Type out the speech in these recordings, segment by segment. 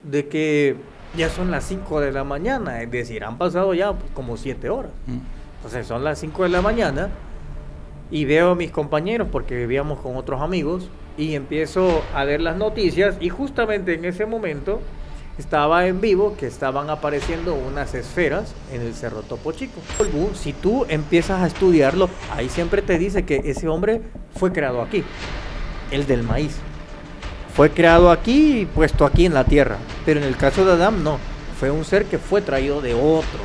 de que ya son las 5 de la mañana, es decir, han pasado ya como 7 horas. Entonces son las 5 de la mañana y veo a mis compañeros, porque vivíamos con otros amigos, y empiezo a ver las noticias, y justamente en ese momento estaba en vivo que estaban apareciendo unas esferas en el Cerro Topo Chico. Si tú empiezas a estudiarlo, ahí siempre te dice que ese hombre fue creado aquí, el del maíz. Fue creado aquí y puesto aquí en la tierra. Pero en el caso de Adán, no. Fue un ser que fue traído de otro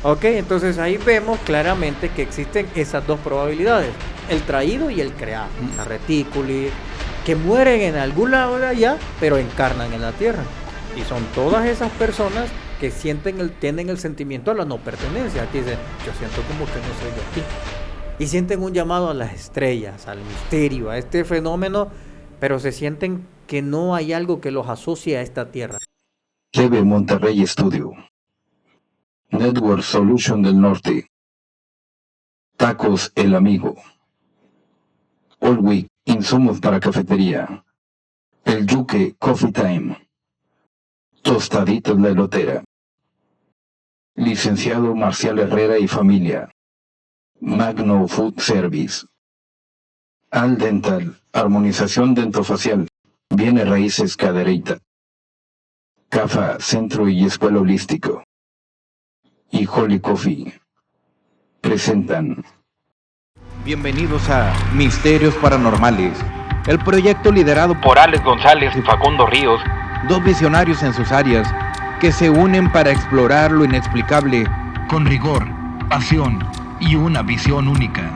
lado. Ok, entonces ahí vemos claramente que existen esas dos probabilidades. El traído y el creado. La retícula, que mueren en algún lado de allá, pero encarnan en la tierra. Y son todas esas personas que tienen el sentimiento a la no pertenencia. Aquí dicen, yo siento como que no soy de aquí. Y sienten un llamado a las estrellas, al misterio, a este fenómeno, pero se sienten que no hay algo que los asocie a esta tierra. TV Monterrey Studio. Network Solution del Norte. Tacos El Amigo. All Week, insumos para cafetería. El Yuque Coffee Time. Tostaditos La Elotera. Licenciado Marcial Herrera y familia. Magno Food Service. Al Dental, armonización dentofacial. Bienes raíces Cadereyta. CAFA, Centro y Escuela Holístico. Y Holy Coffee. Presentan. Bienvenidos a Misterios Paranormales, el proyecto liderado por Alex González y Facundo Ríos, dos visionarios en sus áreas, que se unen para explorar lo inexplicable con rigor, pasión y una visión única.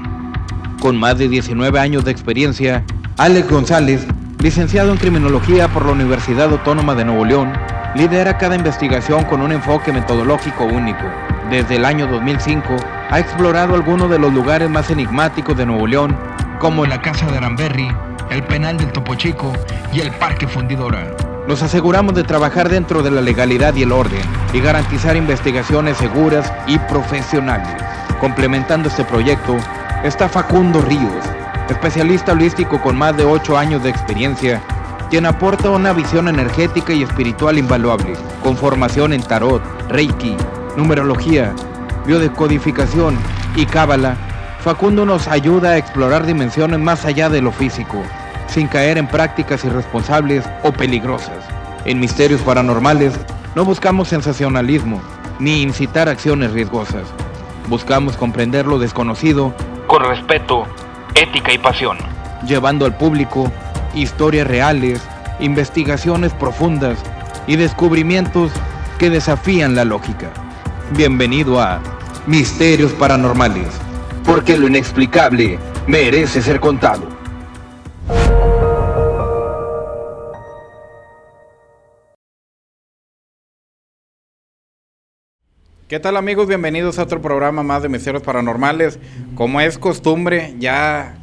Con más de 19 años de experiencia, Alex González, licenciado en Criminología por la Universidad Autónoma de Nuevo León, lidera cada investigación con un enfoque metodológico único. Desde el año 2005, ha explorado algunos de los lugares más enigmáticos de Nuevo León, como la Casa de Aramberri, el Penal del Topo Chico y el Parque Fundidora. Nos aseguramos de trabajar dentro de la legalidad y el orden y garantizar investigaciones seguras y profesionales. Complementando este proyecto está Facundo Ríos, especialista holístico con más de 8 años de experiencia, quien aporta una visión energética y espiritual invaluable, con formación en tarot, reiki, numerología, biodecodificación y cábala. Facundo nos ayuda a explorar dimensiones más allá de lo físico, sin caer en prácticas irresponsables o peligrosas. En Misterios Paranormales no buscamos sensacionalismo ni incitar acciones riesgosas. Buscamos comprender lo desconocido con respeto, ética y pasión, llevando al público historias reales, investigaciones profundas y descubrimientos que desafían la lógica. Bienvenido a Misterios Paranormales, porque lo inexplicable merece ser contado. ¿Qué tal, amigos? Bienvenidos a otro programa más de Misterios Paranormales. Como es costumbre, ya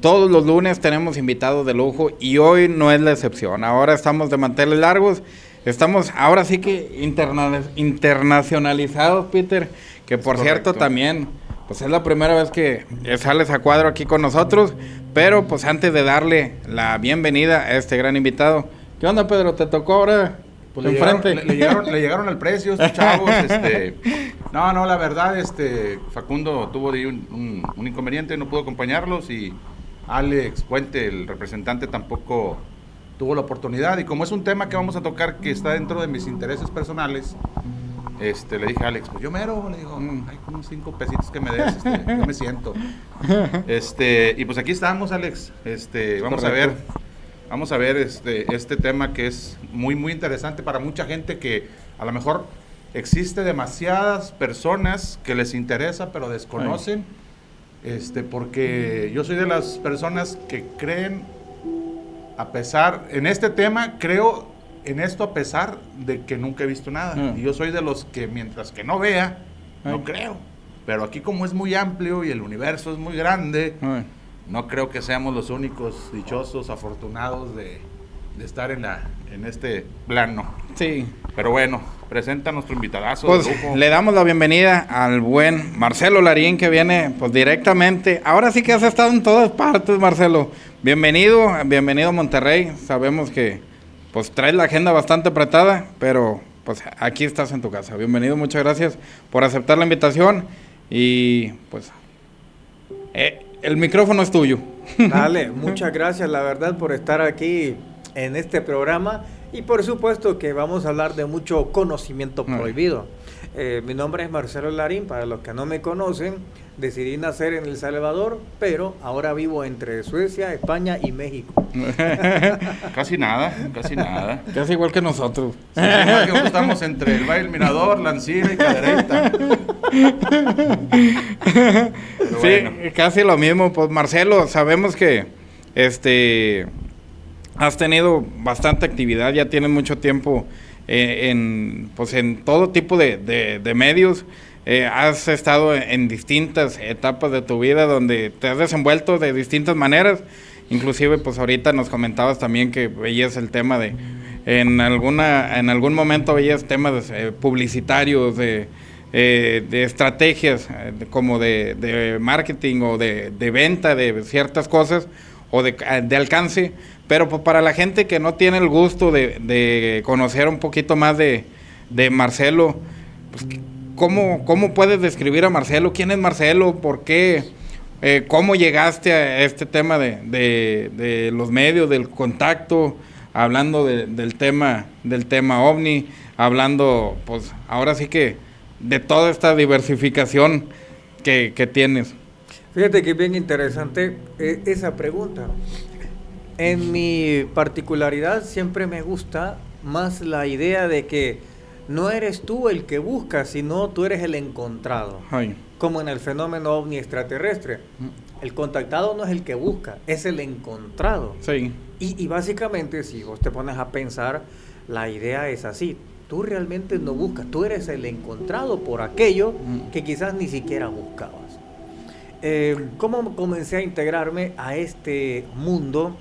todos los lunes tenemos invitados de lujo y hoy no es la excepción. Ahora estamos de manteles largos, estamos ahora sí que internacionalizados, Peter, que por cierto también pues es la primera vez que sales a cuadro aquí con nosotros, pero pues antes de darle la bienvenida a este gran invitado, ¿qué onda, Pedro? ¿Te tocó ahora? Pues le llegaron al precio estos chavos. No, la verdad, Facundo tuvo de un inconveniente, no pudo acompañarlos, y Alex Puente, el representante, tampoco tuvo la oportunidad. Y como es un tema que vamos a tocar que está dentro de mis intereses personales, le dije a Alex, pues yo mero, le digo, hay como 5 pesitos que me des, yo me siento. Y pues aquí estamos, Alex, Vamos a ver este tema que es muy, muy interesante para mucha gente, que a lo mejor existe demasiadas personas que les interesa pero desconocen, porque yo soy de las personas que creen, en este tema, creo en esto a pesar de que nunca he visto nada. Y yo soy de los que mientras que no vea, no creo. Pero aquí, como es muy amplio y el universo es muy grande, no creo que seamos los únicos dichosos, afortunados de estar en este plano. Sí. Pero bueno, presenta a nuestro invitadazo. Pues le damos la bienvenida al buen Marcelo Larín, que viene pues directamente. Ahora sí que has estado en todas partes, Marcelo. Bienvenido a Monterrey. Sabemos que pues traes la agenda bastante apretada, pero pues aquí estás en tu casa. Bienvenido, muchas gracias por aceptar la invitación y pues el micrófono es tuyo. Dale, muchas gracias la verdad por estar aquí en este programa y por supuesto que vamos a hablar de mucho conocimiento prohibido. Mi nombre es Marcelo Larín, para los que no me conocen, decidí nacer en El Salvador, pero ahora vivo entre Suecia, España y México. Casi nada, casi nada. Casi igual que nosotros. Sí, que estamos entre el Valle del Mirador, Lancira y Cadereyta. Sí, bueno. Casi lo mismo. Pues Marcelo, sabemos que has tenido bastante actividad, ya tienes mucho tiempo en todo tipo de medios. Has estado en distintas etapas de tu vida donde te has desenvuelto de distintas maneras. Inclusive, pues ahorita nos comentabas también que veías el tema de, en algún momento veías temas publicitarios, de estrategias como de marketing o de venta de ciertas cosas o de alcance. Pero pues, para la gente que no tiene el gusto de conocer un poquito más de Marcelo, pues, ¿cómo puedes describir a Marcelo? ¿Quién es Marcelo? ¿Por qué? ¿Cómo llegaste a este tema de los medios, del contacto, hablando del tema OVNI, hablando, pues, ahora sí que de toda esta diversificación que tienes? Fíjate que es bien interesante esa pregunta. En mi particularidad siempre me gusta más la idea de que no eres tú el que busca, sino tú eres el encontrado. Ay. Como en el fenómeno ovni extraterrestre. El contactado no es el que busca, es el encontrado. Sí. Y básicamente, si vos te pones a pensar, la idea es así. Tú realmente no buscas, tú eres el encontrado por aquello que quizás ni siquiera buscabas. ¿Cómo comencé a integrarme a este mundo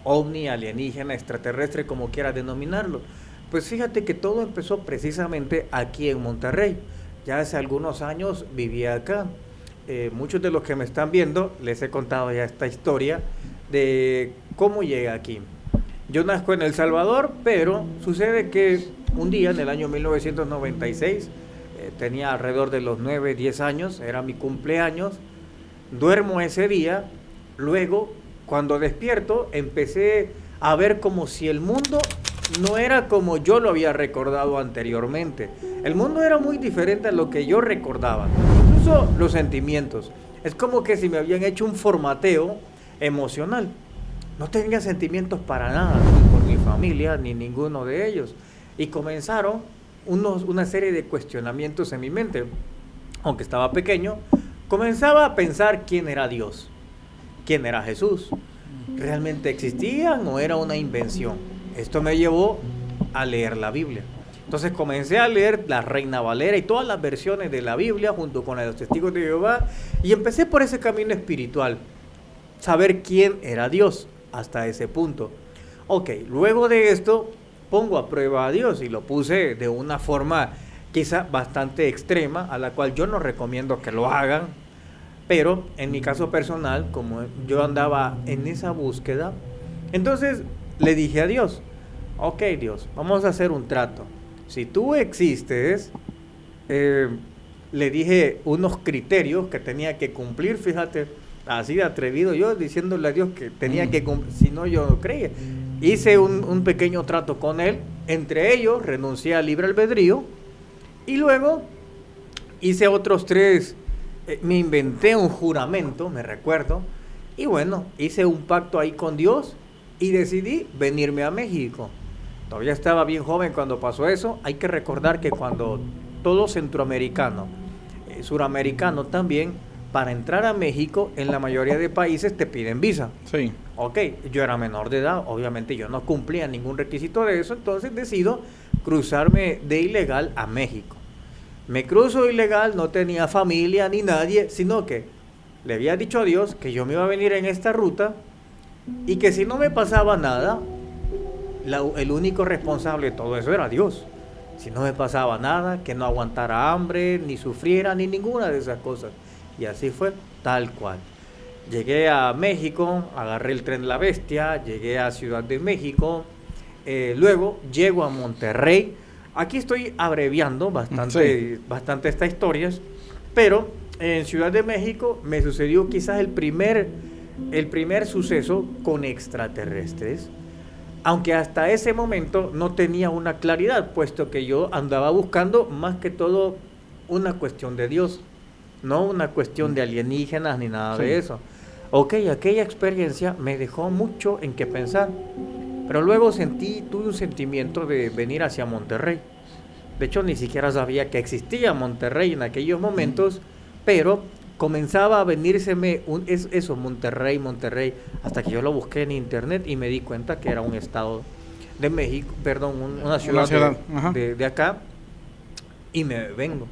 ovni, alienígena, extraterrestre, como quieras denominarlo? Pues fíjate que todo empezó precisamente aquí en Monterrey. Ya hace algunos años vivía acá. Muchos de los que me están viendo les he contado ya esta historia de cómo llegué aquí. Yo nazco en El Salvador, pero sucede que un día en el año 1996, tenía alrededor de los 9, 10 años, era mi cumpleaños, duermo ese día, luego cuando despierto empecé a ver como si el mundo no era como yo lo había recordado anteriormente. El mundo era muy diferente a lo que yo recordaba, incluso los sentimientos. Es como que si me habían hecho un formateo emocional. No tenía sentimientos para nada, ni por mi familia, ni ninguno de ellos. Y comenzaron una serie de cuestionamientos en mi mente. Aunque estaba pequeño, comenzaba a pensar quién era Dios, quién era Jesús. ¿Realmente existían o era una invención? Esto me llevó a leer la Biblia. Entonces comencé a leer la Reina Valera y todas las versiones de la Biblia junto con los Testigos de Jehová y empecé por ese camino espiritual, saber quién era Dios hasta ese punto. Ok, luego de esto pongo a prueba a Dios y lo puse de una forma quizá bastante extrema, a la cual yo no recomiendo que lo hagan, pero en mi caso personal, como yo andaba en esa búsqueda, entonces le dije a Dios, ok Dios, vamos a hacer un trato. Si tú existes, le dije unos criterios que tenía que cumplir, fíjate, así de atrevido yo, diciéndole a Dios que tenía que cumplir, si no yo no creía. Hice un pequeño trato con él, entre ellos renuncié al libre albedrío y luego hice otros 3, me inventé un juramento, me recuerdo, y bueno, hice un pacto ahí con Dios y decidí venirme a México. Todavía estaba bien joven cuando pasó eso. Hay que recordar que cuando todo centroamericano, suramericano también, para entrar a México, en la mayoría de países te piden visa. Sí. Ok, yo era menor de edad, obviamente yo no cumplía ningún requisito de eso, entonces decido cruzarme de ilegal a México. Me cruzo ilegal, no tenía familia ni nadie, sino que le había dicho a Dios que yo me iba a venir en esta ruta y que si no me pasaba nada, el único responsable de todo eso era Dios. Si no me pasaba nada, que no aguantara hambre, ni sufriera, ni ninguna de esas cosas. Y así fue, tal cual. Llegué a México, agarré el tren La Bestia, llegué a Ciudad de México, Luego llego a Monterrey. Aquí estoy abreviando bastante estas historias, pero en Ciudad de México me sucedió quizás el primer suceso con extraterrestres, aunque hasta ese momento no tenía una claridad, puesto que yo andaba buscando más que todo una cuestión de Dios, no una cuestión de alienígenas ni nada de eso. Ok, aquella experiencia me dejó mucho en qué pensar, pero luego tuve un sentimiento de venir hacia Monterrey. De hecho, ni siquiera sabía que existía Monterrey en aquellos momentos, pero comenzaba a venírseme eso, Monterrey, hasta que yo lo busqué en internet y me di cuenta que era un estado de México, perdón, una ciudad de acá, y me vengo.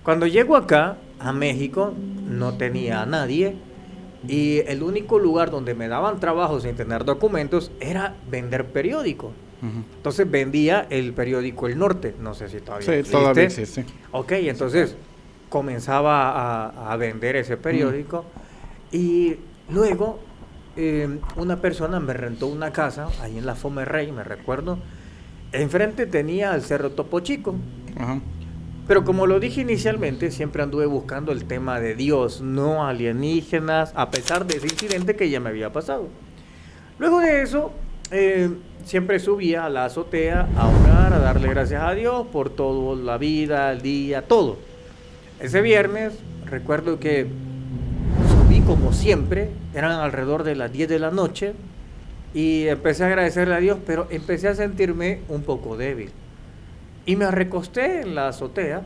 Cuando llego acá, a México, no tenía a nadie, y el único lugar donde me daban trabajo sin tener documentos era vender periódicos. Entonces vendía el periódico El Norte, no sé si todavía existe. Sí, todavía existe. Ok, entonces comenzaba a vender ese periódico y luego una persona me rentó una casa ahí en la Fomerrey, me recuerdo. Enfrente tenía el Cerro Topo Chico. Pero como lo dije inicialmente, siempre anduve buscando el tema de Dios, no alienígenas, a pesar de ese incidente que ya me había pasado. Luego de eso, siempre subía a la azotea a orar, a darle gracias a Dios por todo, la vida, el día, todo. Ese viernes, recuerdo que subí como siempre, eran alrededor de las 10 de la noche, y empecé a agradecerle a Dios, pero empecé a sentirme un poco débil. Y me recosté en la azotea,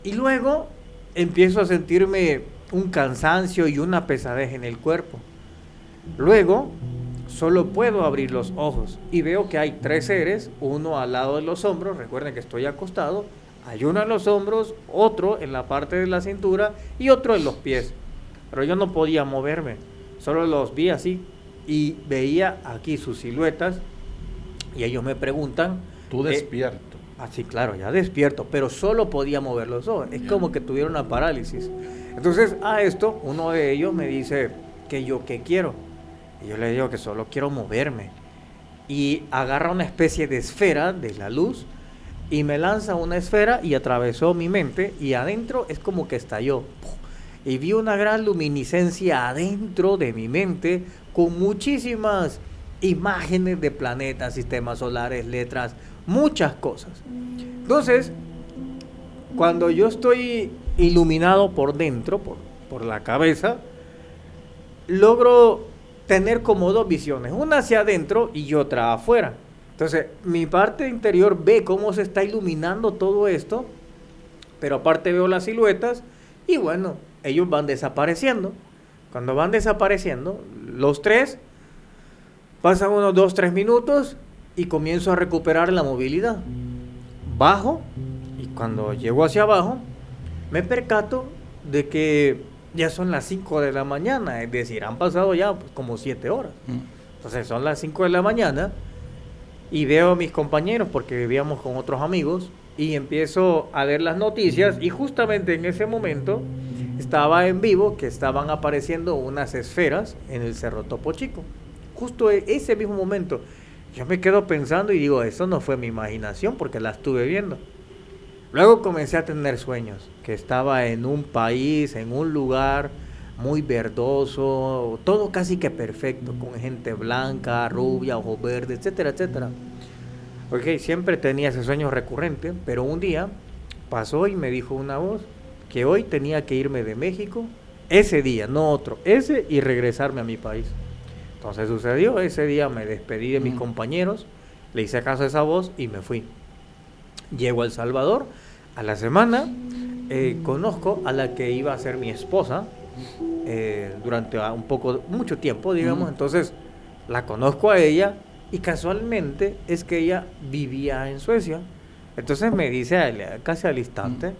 y luego empiezo a sentirme un cansancio y una pesadez en el cuerpo. Luego, solo puedo abrir los ojos y veo que hay 3 seres, uno al lado de los hombros, recuerden que estoy acostado, hay uno en los hombros, otro en la parte de la cintura y otro en los pies. Pero yo no podía moverme, solo los vi así y veía aquí sus siluetas y ellos me preguntan... Tú despierto. Sí, claro, ya despierto, pero solo podía mover los ojos. Es como que tuviera una parálisis. Entonces, a esto, uno de ellos me dice que yo qué quiero. Y yo le digo que solo quiero moverme. Y agarra una especie de esfera de la luz y me lanza una esfera y atravesó mi mente y adentro es como que estalló. Y vi una gran luminiscencia adentro de mi mente con muchísimas imágenes de planetas, sistemas solares, letras, muchas cosas. Entonces, cuando yo estoy iluminado por dentro, por la cabeza, logro tener como 2 visiones, una hacia adentro y otra afuera. Entonces, mi parte interior ve cómo se está iluminando todo esto, pero aparte veo las siluetas y bueno, ellos van desapareciendo. Cuando van desapareciendo, los 3, pasan unos 2-3 minutos y comienzo a recuperar la movilidad. Bajo y cuando llego hacia abajo, me percato de que ya son las 5 de la mañana, es decir, han pasado ya como 7 horas. Entonces son las 5 de la mañana y veo a mis compañeros porque vivíamos con otros amigos y empiezo a ver las noticias y justamente en ese momento estaba en vivo que estaban apareciendo unas esferas en el Cerro Topo Chico. Justo ese mismo momento yo me quedo pensando y digo, eso no fue mi imaginación porque la estuve viendo. Luego comencé a tener sueños, que estaba en un país, en un lugar muy verdoso, todo casi que perfecto, con gente blanca, rubia, ojos verdes, etcétera, etcétera. Ok, siempre tenía ese sueño recurrente, pero un día pasó y me dijo una voz que hoy tenía que irme de México, ese día, no otro, ese y regresarme a mi país. Entonces sucedió, ese día me despedí de mis compañeros, le hice caso a esa voz y me fui. Llego a El Salvador, a la semana conozco a la que iba a ser mi esposa durante mucho tiempo, digamos. Entonces la conozco a ella y casualmente es que ella vivía en Suecia. Entonces me dice casi al instante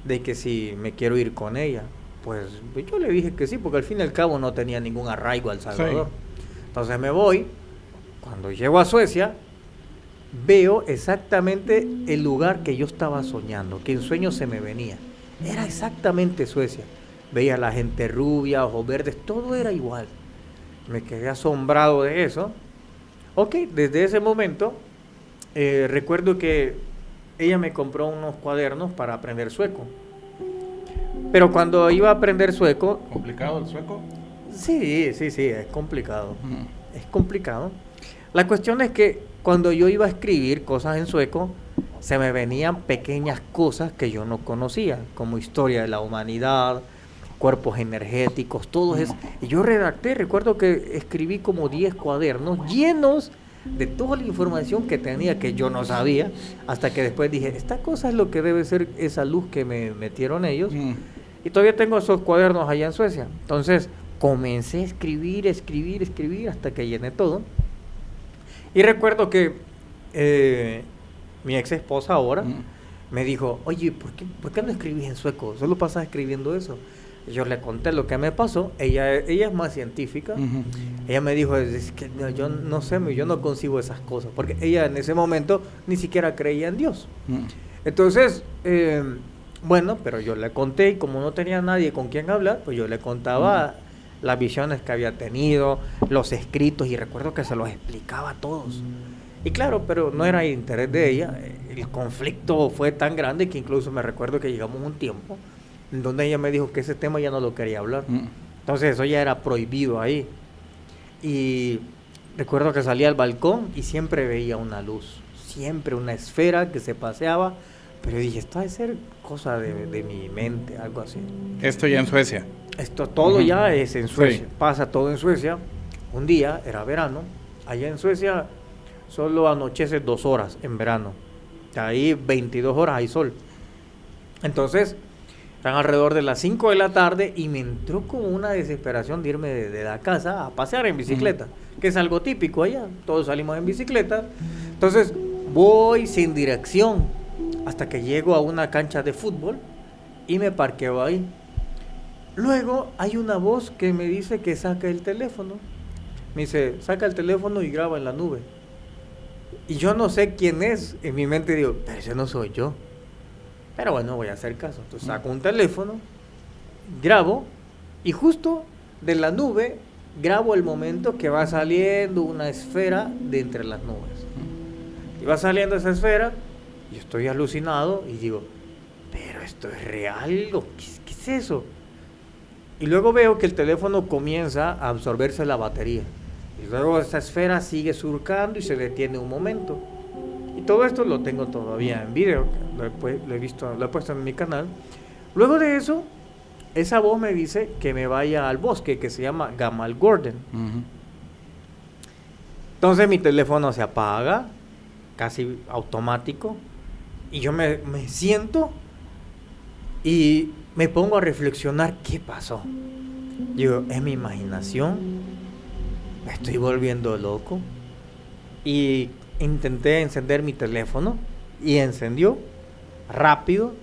de que si me quiero ir con ella. Pues yo le dije que sí, porque al fin y al cabo no tenía ningún arraigo a El Salvador. Sí. Entonces me voy. Cuando llego a Suecia, veo exactamente el lugar que yo estaba soñando, que en sueños se me venía. Era exactamente Suecia. Veía a la gente rubia, ojos verdes, todo era igual. Me quedé asombrado de eso. Ok, desde ese momento recuerdo que ella me compró unos cuadernos para aprender sueco. Pero cuando iba a aprender sueco... ¿Complicado el sueco? Sí, es complicado. Es complicado. La cuestión es que cuando yo iba a escribir cosas en sueco, se me venían pequeñas cosas que yo no conocía, como historia de la humanidad, cuerpos energéticos, todo eso. Y yo redacté, recuerdo que escribí como 10 cuadernos llenos de toda la información que tenía que yo no sabía, hasta que después dije, esta cosa es lo que debe ser esa luz que me metieron ellos. Y todavía tengo esos cuadernos allá en Suecia. Entonces comencé a escribir hasta que llené todo. Y recuerdo que mi ex esposa ahora me dijo, oye, ¿por qué no escribís en sueco? Solo pasas escribiendo eso. Yo le conté lo que me pasó. Ella es más científica. Ella me dijo, es que yo no sé, yo no concibo esas cosas. Porque ella en ese momento ni siquiera creía en Dios. Entonces, bueno, pero yo le conté, y como no tenía nadie con quien hablar, pues yo le contaba las visiones que había tenido, los escritos, y recuerdo que se los explicaba a todos. Y claro, pero no era el interés de ella. El conflicto fue tan grande que incluso me recuerdo que llegamos un tiempo en donde ella me dijo que ese tema ya no lo quería hablar. Entonces eso ya era prohibido ahí. Y recuerdo que salía al balcón y siempre veía una luz, siempre una esfera que se paseaba, pero dije, esto debe ser cosa de mi mente, algo así. Esto ya en Suecia. Esto todo ya es en Suecia, Sí. Pasa todo en Suecia. Un día, era verano, allá en Suecia solo anochece 2 horas en verano. Ahí 22 horas hay sol. Entonces, eran alrededor de las 5 de la tarde y me entró como una desesperación de irme de la casa a pasear en bicicleta, que es algo típico allá. Todos salimos en bicicleta. Entonces, voy sin dirección hasta que llego a una cancha de fútbol y me parqueo ahí. Luego hay una voz que me dice que saque el teléfono. Me dice, saca el teléfono y graba en la nube. Y yo no sé quién es. En mi mente digo, pero ese no soy yo. Pero bueno, voy a hacer caso. Entonces saco un teléfono, grabo, y justo de la nube grabo el momento que va saliendo una esfera de entre las nubes. Y va saliendo esa esfera, y estoy alucinado, y digo, pero esto es real, ¿qué es eso? Y luego veo que el teléfono comienza a absorberse la batería. Y luego esa esfera sigue surcando y se detiene un momento. Y todo esto lo tengo todavía en video, lo he puesto en mi canal. Luego de eso, esa voz me dice que me vaya al bosque que se llama Gamal Gordon. Entonces mi teléfono se apaga, casi automático, y yo me siento y me pongo a reflexionar qué pasó. Digo, ¿es mi imaginación? ¿Me estoy volviendo loco? Y intenté encender mi teléfono y encendió rápido.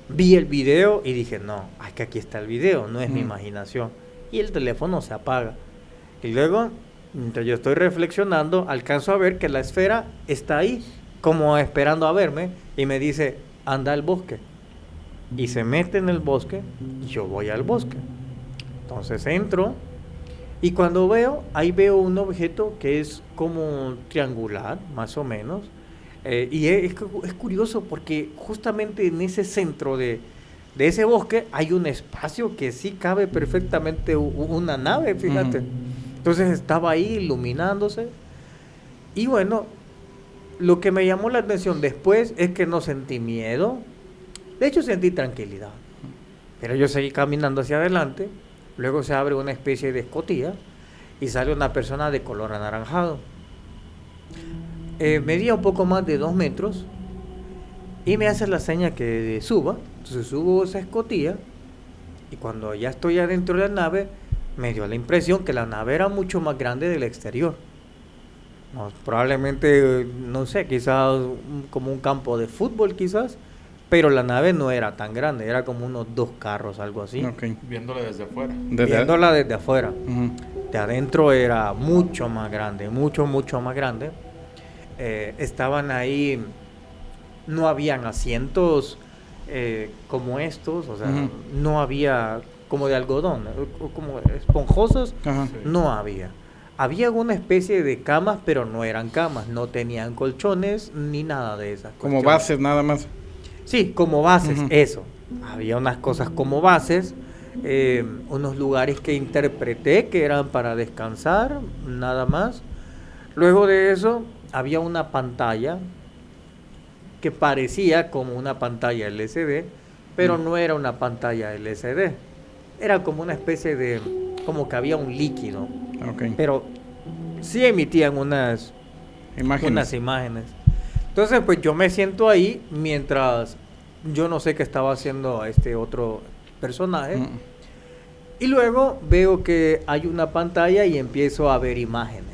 Vi el video y dije, no, es que aquí está el video, no es mi imaginación. Y el teléfono se apaga. Y luego, mientras yo estoy reflexionando, alcanzo a ver que la esfera está ahí, como esperando a verme, y me dice, anda al bosque. Y se mete en el bosque, y yo voy al bosque. Entonces entro, y cuando ahí veo un objeto que es como triangular, más o menos. Y es curioso porque justamente en ese centro de ese bosque hay un espacio que sí cabe perfectamente una nave, fíjate. Entonces estaba ahí iluminándose. Y bueno, lo que me llamó la atención después es que no sentí miedo. De hecho sentí tranquilidad. Pero yo seguí caminando hacia adelante. Luego se abre una especie de escotilla y sale una persona de color anaranjado. Medía un poco más de 2 metros y me hace la seña que suba. Entonces subo esa escotilla y cuando ya estoy adentro de la nave me dio la impresión que la nave era mucho más grande del exterior. No, probablemente, no sé, quizás como un campo de fútbol quizás, pero la nave no era tan grande, era como unos 2 carros, algo así. Okay. Viéndola desde afuera. Viéndola desde afuera. De adentro era mucho más grande, mucho más grande. Estaban ahí, no habían asientos como estos, o sea, no había como de algodón, como esponjosos, no había. había una especie de camas, pero no eran camas, no tenían colchones ni nada de esas Como cuestiones. bases nada más. Sí, como bases, Ujú. eso. Había unas cosas como bases, unos lugares que interpreté que eran para descansar, nada más. Luego de eso, había una pantalla que parecía como una pantalla LCD, pero no era una pantalla LCD. Era como una especie de, como que había un líquido, Ok. pero sí emitían unas Imágenes. imágenes. Entonces, pues yo me siento ahí mientras yo no sé qué estaba haciendo este otro personaje. Mm. Y luego veo que hay una pantalla y empiezo a ver imágenes.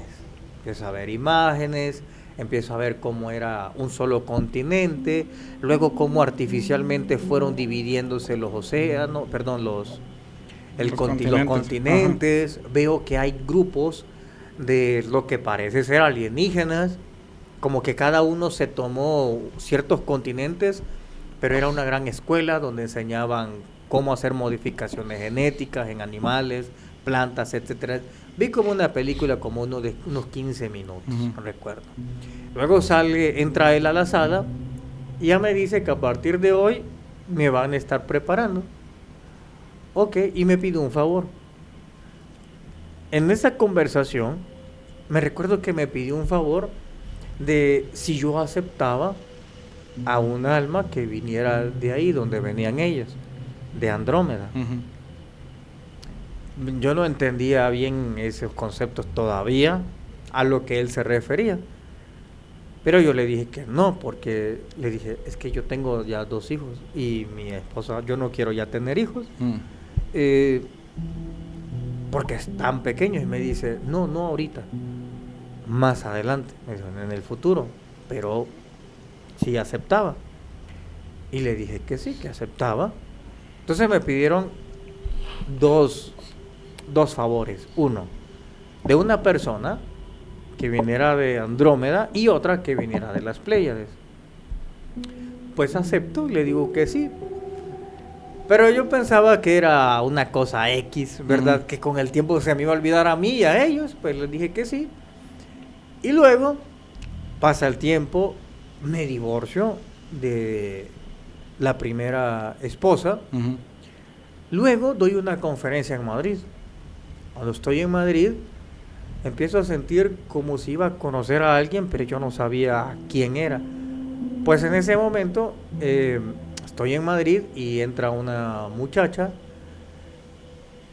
Empiezo a ver cómo era un solo continente, luego cómo artificialmente fueron dividiéndose los océanos, perdón, los continentes. Veo que hay grupos de lo que parece ser alienígenas, como que cada uno se tomó ciertos continentes, pero era una gran escuela donde enseñaban cómo hacer modificaciones genéticas en animales, plantas, etcétera. Vi como una película como unos 15 minutos, Ujú. recuerdo. Luego entra él a la sala y ya me dice que a partir de hoy me van a estar preparando. Ok, y me pide un favor. En esa conversación, me recuerdo que me pidió un favor de si yo aceptaba a un alma que viniera de ahí donde venían ellas, de Andrómeda. Ujú. Yo no entendía bien esos conceptos todavía, a lo que él se refería. Pero yo le dije que no, porque le dije, es que yo tengo ya 2 hijos y mi esposa, yo no quiero ya tener hijos, Mm. porque están pequeños. Y me dice, no ahorita, más adelante, me dijo, en el futuro, pero sí aceptaba. Y le dije que sí, que aceptaba. Entonces me pidieron dos favores. Uno, de una persona que viniera de Andrómeda y otra que viniera de las Pléyades. Pues acepto, le digo que sí. Pero yo pensaba que era una cosa X, ¿verdad? Ujú. Que con el tiempo se me iba a olvidar a mí y a ellos. Pues les dije que sí. Y luego pasa el tiempo, me divorcio de la primera esposa. Ujú. Luego doy una conferencia en Madrid. Cuando estoy en Madrid, empiezo a sentir como si iba a conocer a alguien, pero yo no sabía quién era. Pues en ese momento estoy en Madrid y entra una muchacha.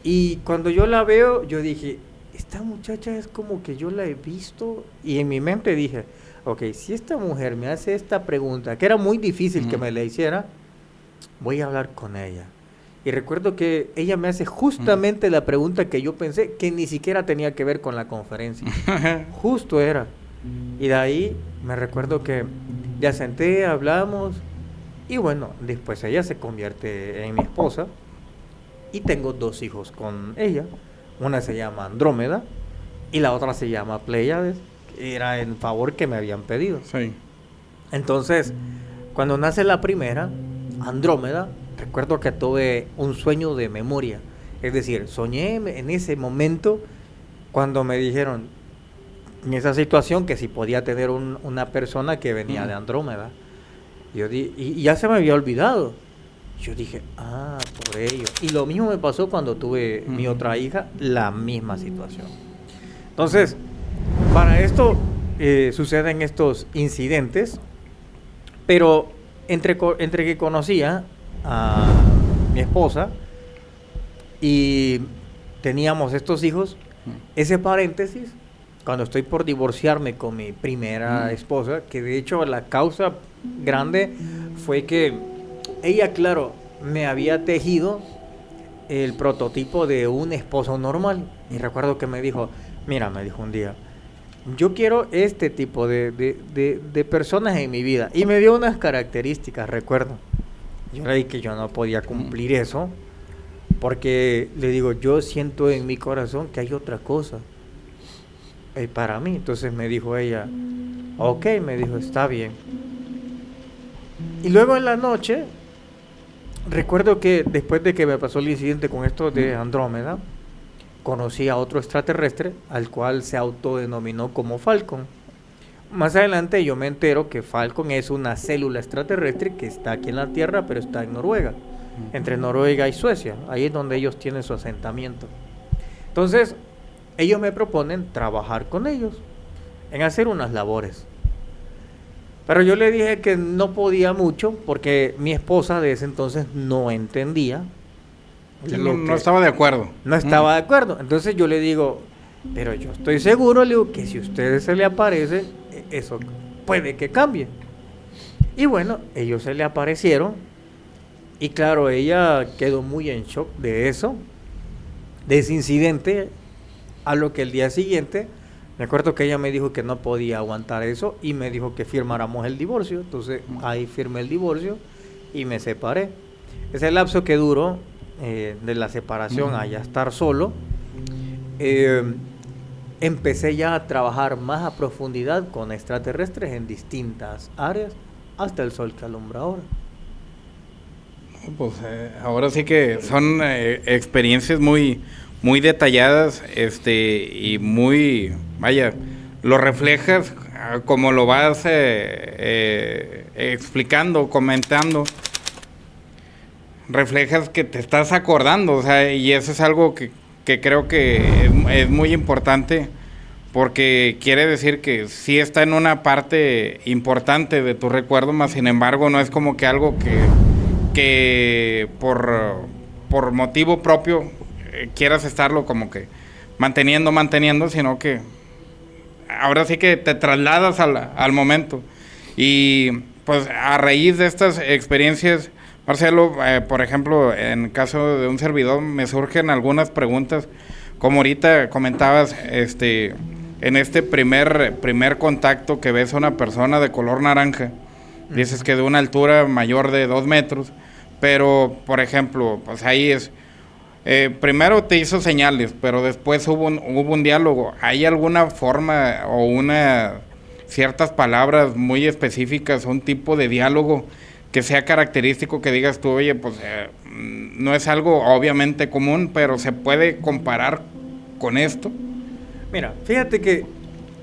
Y cuando yo la veo, yo dije, esta muchacha es como que yo la he visto. Y en mi mente dije, ok, si esta mujer me hace esta pregunta, que era muy difícil que me la hiciera, voy a hablar con ella. Y recuerdo que ella me hace justamente la pregunta que yo pensé, que ni siquiera tenía que ver con la conferencia. Justo era. Y de ahí me recuerdo que ya senté, hablamos, y bueno, después ella se convierte en mi esposa, y tengo 2 hijos con ella. Una se llama Andrómeda, y la otra se llama Pléyades, que era el favor que me habían pedido. Sí. Entonces, cuando nace la primera, Andrómeda, recuerdo que tuve un sueño de memoria. Es decir, soñé en ese momento cuando me dijeron, en esa situación, que si podía tener una persona que venía de Andrómeda. Y ya se me había olvidado. Yo dije, por ello. Y lo mismo me pasó cuando tuve mi otra hija, la misma situación. Entonces, para esto suceden estos incidentes, pero entre que conocía a mi esposa y teníamos estos hijos, ese paréntesis, cuando estoy por divorciarme con mi primera esposa, que de hecho la causa grande fue que ella, claro, me había tejido el prototipo de un esposo normal. Y recuerdo que me dijo, mira, me dijo un día, yo quiero este tipo de personas en mi vida. Y me dio unas características, recuerdo. Yo le dije que yo no podía cumplir eso, porque le digo, yo siento en mi corazón que hay otra cosa para mí. Entonces me dijo ella, ok, me dijo, está bien. Y luego en la noche, recuerdo que después de que me pasó el incidente con esto de Andrómeda, conocí a otro extraterrestre al cual se autodenominó como Falcon. Más adelante yo me entero que Falcon es una célula extraterrestre que está aquí en la Tierra, pero está en Noruega, entre Noruega y Suecia. Ahí es donde ellos tienen su asentamiento. Entonces, ellos me proponen trabajar con ellos en hacer unas labores. Pero yo le dije que no podía mucho porque mi esposa de ese entonces no entendía. No estaba de acuerdo. No estaba de acuerdo. Entonces yo le digo, pero yo estoy seguro, le digo, que si a ustedes se le aparece, eso puede que cambie. Y bueno, ellos se le aparecieron. Y claro, ella quedó muy en shock de eso, de ese incidente, a lo que el día siguiente, me acuerdo que ella me dijo que no podía aguantar eso y me dijo que firmáramos el divorcio. Entonces ahí firmé el divorcio y me separé. Ese lapso que duró de la separación a ya estar solo, empecé ya a trabajar más a profundidad con extraterrestres en distintas áreas hasta el sol que alumbra ahora. Pues ahora sí que son experiencias muy detalladas, y muy, vaya, lo reflejas como lo vas explicando, comentando, reflejas que te estás acordando, o sea, y eso es algo que creo que es muy importante, porque quiere decir que sí está en una parte importante de tu recuerdo, más sin embargo no es como que algo que por motivo propio quieras estarlo como que manteniendo, sino que ahora sí que te trasladas al momento. Y pues a raíz de estas experiencias, Marcelo, por ejemplo, en caso de un servidor, me surgen algunas preguntas, como ahorita comentabas, en este primer contacto que ves a una persona de color naranja, dices que de una altura mayor de 2 metros, pero, por ejemplo, pues ahí es, primero te hizo señales, pero después hubo un diálogo. ¿Hay alguna forma o ciertas palabras muy específicas, un tipo de diálogo que sea característico, que digas tú, oye, pues no es algo obviamente común, pero se puede comparar con esto? Mira, fíjate que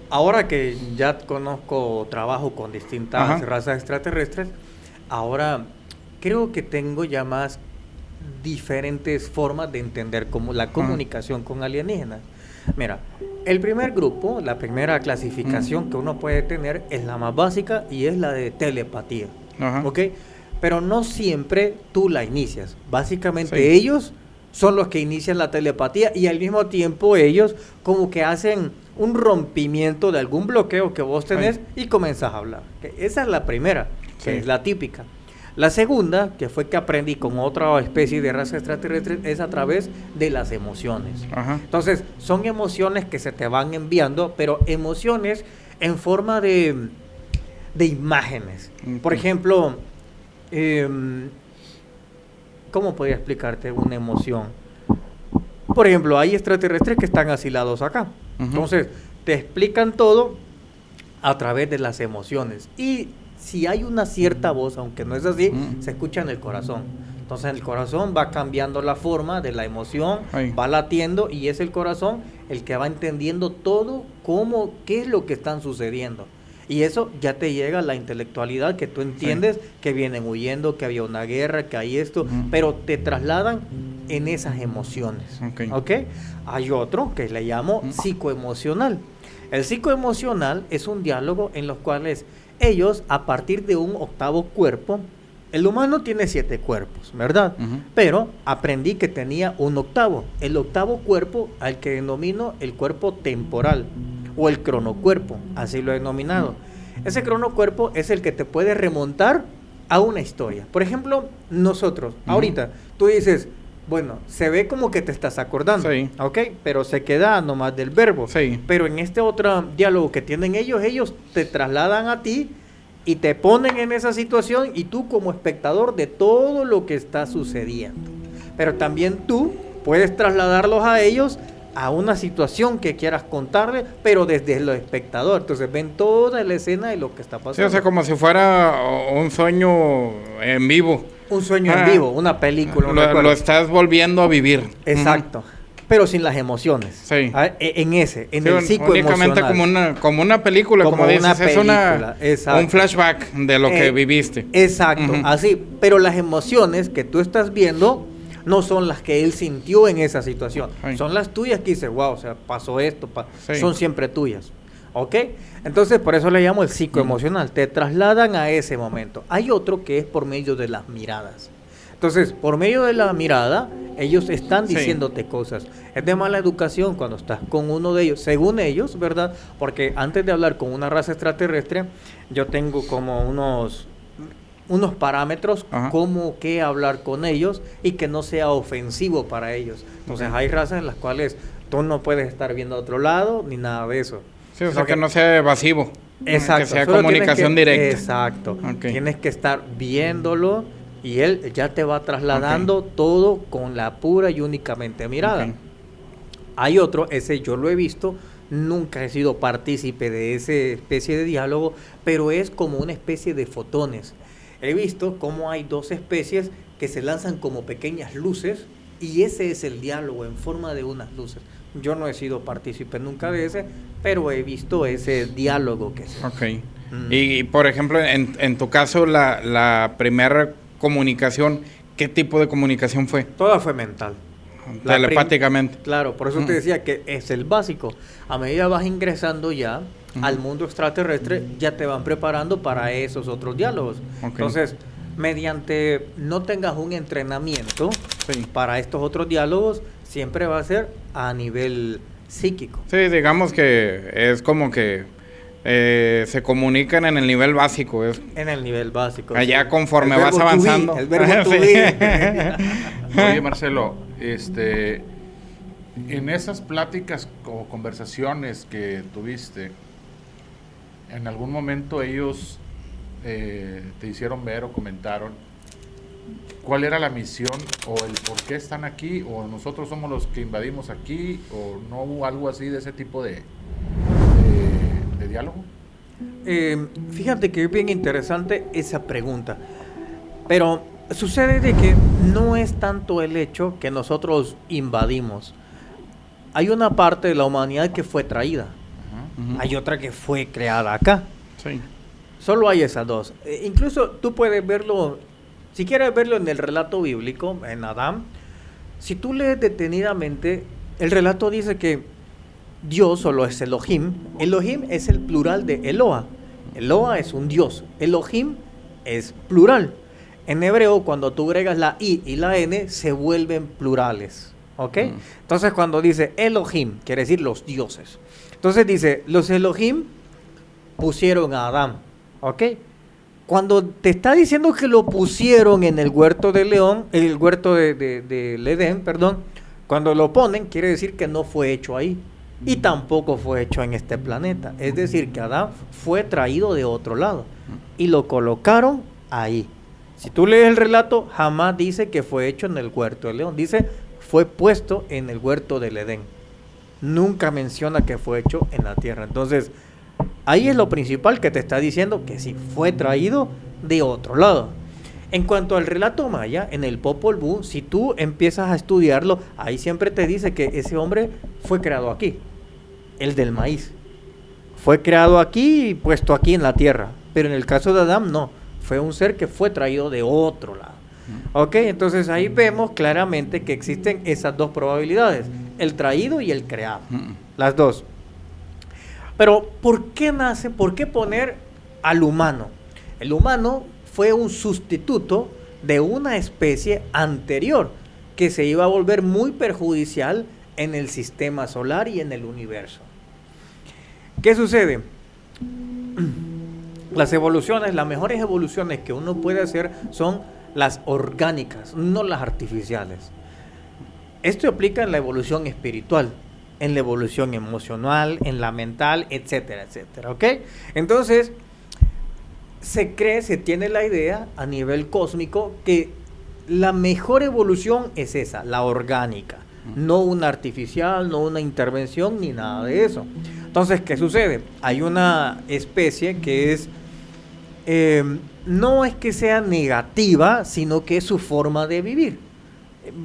ahora que ya trabajo con distintas razas extraterrestres, ahora creo que tengo ya más diferentes formas de entender como la comunicación con alienígenas. Mira, el primer grupo, la primera clasificación que uno puede tener es la más básica y es la de telepatía. ¿Ok? Pero no siempre tú la inicias. Básicamente ellos son los que inician la telepatía y al mismo tiempo ellos como que hacen un rompimiento de algún bloqueo que vos tenés y comenzás a hablar. Esa es la primera, que es la típica. La segunda, que fue que aprendí con otra especie de raza extraterrestre, es a través de las emociones. Entonces, son emociones que se te van enviando, pero emociones en forma de imágenes. Por ejemplo, ¿cómo podría explicarte una emoción? Por ejemplo, hay extraterrestres que están asilados acá. Entonces, te explican todo a través de las emociones. Y si hay una cierta voz, aunque no es así, se escucha en el corazón. Entonces el corazón va cambiando la forma de la emoción, va latiendo y es el corazón el que va entendiendo todo, qué es lo que están sucediendo. Y eso ya te llega a la intelectualidad, que tú entiendes que vienen huyendo, que había una guerra, que hay esto, pero te trasladan en esas emociones. ¿Okay? Hay otro que le llamo psicoemocional. El psicoemocional es un diálogo en los cuales ellos, a partir de un octavo cuerpo, el humano tiene 7 cuerpos, ¿verdad? Pero aprendí que tenía un octavo. El octavo cuerpo, al que denomino el cuerpo temporal, o el cronocuerpo, así lo he denominado. Ese cronocuerpo es el que te puede remontar a una historia. Por ejemplo, nosotros, ahorita, tú dices, bueno, se ve como que te estás acordando, ¿ok? Pero se queda nomás del verbo. Pero en este otro diálogo que tienen ellos te trasladan a ti y te ponen en esa situación y tú como espectador de todo lo que está sucediendo. Pero también tú puedes trasladarlos a ellos a una situación que quieras contarle, pero desde el espectador. Entonces ven toda la escena de lo que está pasando. Sí, o sea, como si fuera un sueño en vivo. Un sueño en vivo, una película. Lo estás volviendo a vivir. Exacto. pero sin las emociones. Sí. En el Sí, psicoemocional. únicamente como una película, como dices, una es película, exacto. un flashback de lo que viviste. Exacto, Ujú. así. Pero las emociones que tú estás viendo no son las que él sintió en esa situación. Sí. Son las tuyas que dices, wow, o sea, pasó esto. Sí. Son siempre tuyas. ¿Ok? Entonces, por eso le llamo el psicoemocional. Te trasladan a ese momento. Hay otro que es por medio de las miradas. Entonces, por medio de la mirada, ellos están Sí. diciéndote cosas. Es de mala educación cuando estás con uno de ellos, según ellos, ¿verdad? Porque antes de hablar con una raza extraterrestre, yo tengo como unos parámetros, Ajá. cómo qué hablar con ellos y que no sea ofensivo para ellos. Entonces, Ok. hay razas en las cuales tú no puedes estar viendo a otro lado ni nada de eso. Sí, o Sino sea, que no sea evasivo. Exacto. Que sea solo comunicación tienes que- directa. Exacto. Ok. Tienes que estar viéndolo y él ya te va trasladando todo con la pura y únicamente mirada. Ok. Hay otro, ese yo lo he visto, nunca he sido partícipe de esa especie de diálogo, pero es como una especie de fotones. He visto cómo hay dos especies que se lanzan como pequeñas luces y ese es el diálogo en forma de unas luces. Yo no he sido partícipe nunca de ese, pero he visto ese diálogo que se... Ok. Y, por ejemplo, en tu caso, la primera comunicación, ¿qué tipo de comunicación fue? Toda fue mental. La Telepáticamente. Claro, por eso te decía que es el básico. A medida vas ingresando ya al mundo extraterrestre, ya te van preparando para esos otros diálogos. Ok. Entonces, mediante no tengas un entrenamiento Sí. para estos otros diálogos, siempre va a ser a nivel psíquico. Sí, digamos que es como que se comunican en el nivel básico. Es En el nivel básico. allá sí. conforme El vas verbo to be, avanzando. el verbo to Sí. be. Oye, Marcelo, en esas pláticas o conversaciones que tuviste, ¿en algún momento ellos te hicieron ver o comentaron cuál era la misión o el por qué están aquí, o nosotros somos los que invadimos aquí, o no hubo algo así de ese tipo de diálogo? Fíjate que es bien interesante esa pregunta, pero sucede de que no es tanto el hecho que nosotros invadimos. Hay una parte de la humanidad que fue traída, Ujú. hay otra que fue creada acá. Sí. Solo hay esas dos. Incluso tú puedes verlo, si quieres verlo en el relato bíblico, en Adán, si tú lees detenidamente, el relato dice que Dios solo es Elohim. Elohim es el plural de Eloa. Eloa es un Dios. Elohim es plural. En hebreo, cuando tú agregas la I y la N, se vuelven plurales. ¿Ok? Entonces, cuando dice Elohim, quiere decir los dioses. Entonces dice, los Elohim pusieron a Adán. ¿Ok? Cuando te está diciendo que lo pusieron en el huerto de León, el huerto del Edén, perdón, cuando lo ponen, quiere decir que no fue hecho ahí. Y tampoco fue hecho en este planeta. Es decir, que Adán fue traído de otro lado. Y lo colocaron ahí. Si tú lees el relato, jamás dice que fue hecho en el huerto de León. Dice, fue puesto en el huerto del Edén. Nunca menciona que fue hecho en la tierra. Entonces, ahí es lo principal que te está diciendo que sí fue traído de otro lado. En cuanto al relato maya, en el Popol Vuh, si tú empiezas a estudiarlo, ahí siempre te dice que ese hombre fue creado aquí, el del maíz. Fue creado aquí y puesto aquí en la tierra. Pero en el caso de Adán, no. Fue un ser que fue traído de otro lado. Ok, entonces ahí vemos claramente que existen esas dos probabilidades, el traído y el creado. Las dos. Pero, ¿por qué nace? ¿Por qué poner al humano? El humano fue un sustituto de una especie anterior que se iba a volver muy perjudicial en el sistema solar y en el universo. ¿Qué sucede? Las evoluciones, las mejores evoluciones que uno puede hacer son las orgánicas, no las artificiales. Esto aplica en la evolución espiritual, en la evolución emocional, en la mental, etcétera, etcétera, ¿ok? Entonces, se tiene la idea a nivel cósmico que la mejor evolución es esa, la orgánica, no una artificial, no una intervención, ni nada de eso. Entonces, ¿qué sucede? Hay una especie que es, no es que sea negativa, sino que es su forma de vivir.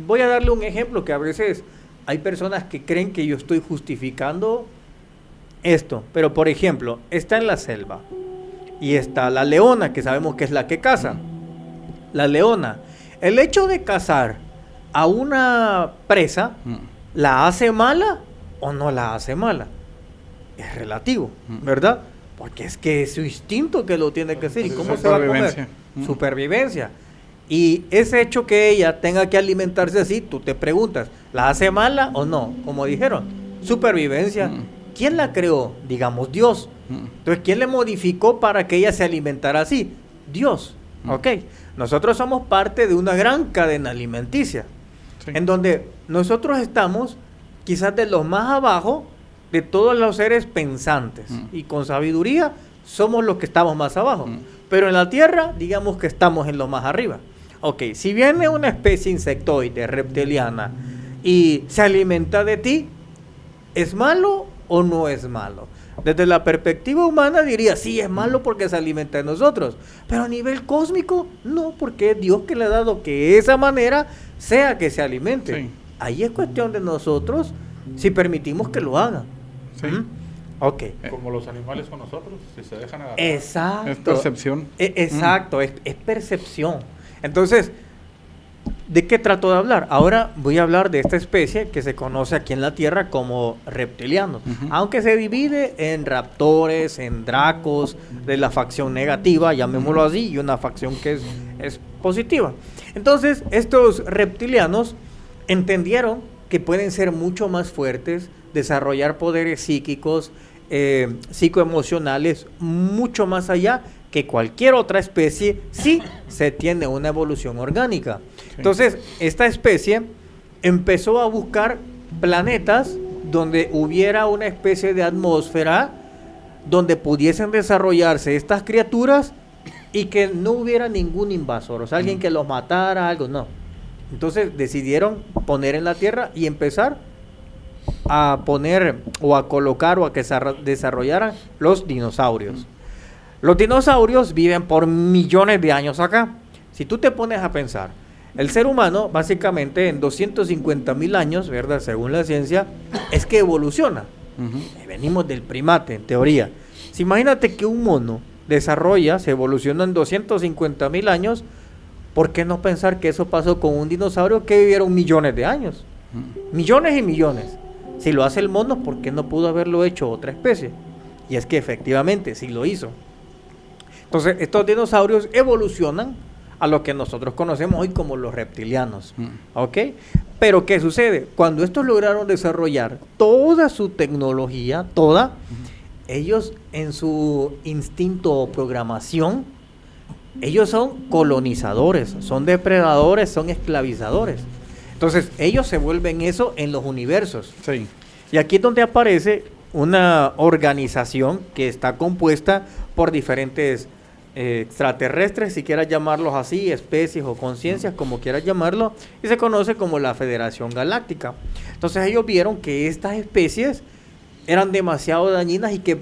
Voy a darle un ejemplo que a veces hay personas que creen que yo estoy justificando esto, pero por ejemplo, está en la selva y está la leona, que sabemos que es la que caza. La leona, el hecho de cazar a una presa, ¿la hace mala o no la hace mala? Es relativo, ¿verdad? Porque es que es su instinto que lo tiene que hacer. ¿Y cómo se va a comer? Supervivencia. Y ese hecho que ella tenga que alimentarse así, tú te preguntas, ¿la hace mala o no? Como dijeron, supervivencia. ¿Quién la creó? Digamos, Dios. Entonces, ¿quién le modificó para que ella se alimentara así? Dios. Ok. Nosotros somos parte de una gran cadena alimenticia, en donde nosotros estamos quizás de los más abajo de todos los seres pensantes. Y con sabiduría somos los que estamos más abajo. Pero en la Tierra, digamos que estamos en lo más arriba. Ok, si viene una especie insectoide, reptiliana, y se alimenta de ti, ¿es malo o no es malo? Desde la perspectiva humana diría, sí, es malo porque se alimenta de nosotros. Pero a nivel cósmico, no, porque es Dios que le ha dado que esa manera sea que se alimente. Sí. Ahí es cuestión de nosotros si permitimos que lo hagan. Sí. Ok. Como los animales con nosotros, si se dejan agarrar. Exacto. Es percepción. Exacto, es percepción. Entonces, ¿de qué trato de hablar? Ahora voy a hablar de esta especie que se conoce aquí en la Tierra como reptilianos, aunque se divide en raptores, en dracos, de la facción negativa, llamémoslo así, y una facción que es positiva. Entonces, estos reptilianos entendieron que pueden ser mucho más fuertes, desarrollar poderes psíquicos, psicoemocionales, mucho más allá que cualquier otra especie si se tiene una evolución orgánica. Sí. Entonces, esta especie empezó a buscar planetas donde hubiera una especie de atmósfera donde pudiesen desarrollarse estas criaturas y que no hubiera ningún invasor, o sea, alguien que los matara, algo, no. Entonces decidieron poner en la Tierra y empezar a poner o a colocar o a que se desarrollaran los dinosaurios. Los dinosaurios viven por millones de años acá. Si tú te pones a pensar, el ser humano básicamente en 250,000 años, ¿verdad? Según la ciencia, es que evoluciona. Venimos del primate, en teoría. Si imagínate que un mono se evoluciona en 250,000 años, ¿por qué no pensar que eso pasó con un dinosaurio que vivieron millones de años? Millones y millones. Si lo hace el mono, ¿por qué no pudo haberlo hecho otra especie? Y es que efectivamente sí lo hizo. Entonces, estos dinosaurios evolucionan a lo que nosotros conocemos hoy como los reptilianos. ¿Ok? Pero, ¿qué sucede? Cuando estos lograron desarrollar toda su tecnología, ellos en su instinto o programación, ellos son colonizadores, son depredadores, son esclavizadores. Entonces, ellos se vuelven eso en los universos. Sí. Y aquí es donde aparece una organización que está compuesta por diferentes extraterrestres, si quieras llamarlos así, especies o conciencias, como quieras llamarlo, y se conoce como la Federación Galáctica. Entonces ellos vieron que estas especies eran demasiado dañinas y que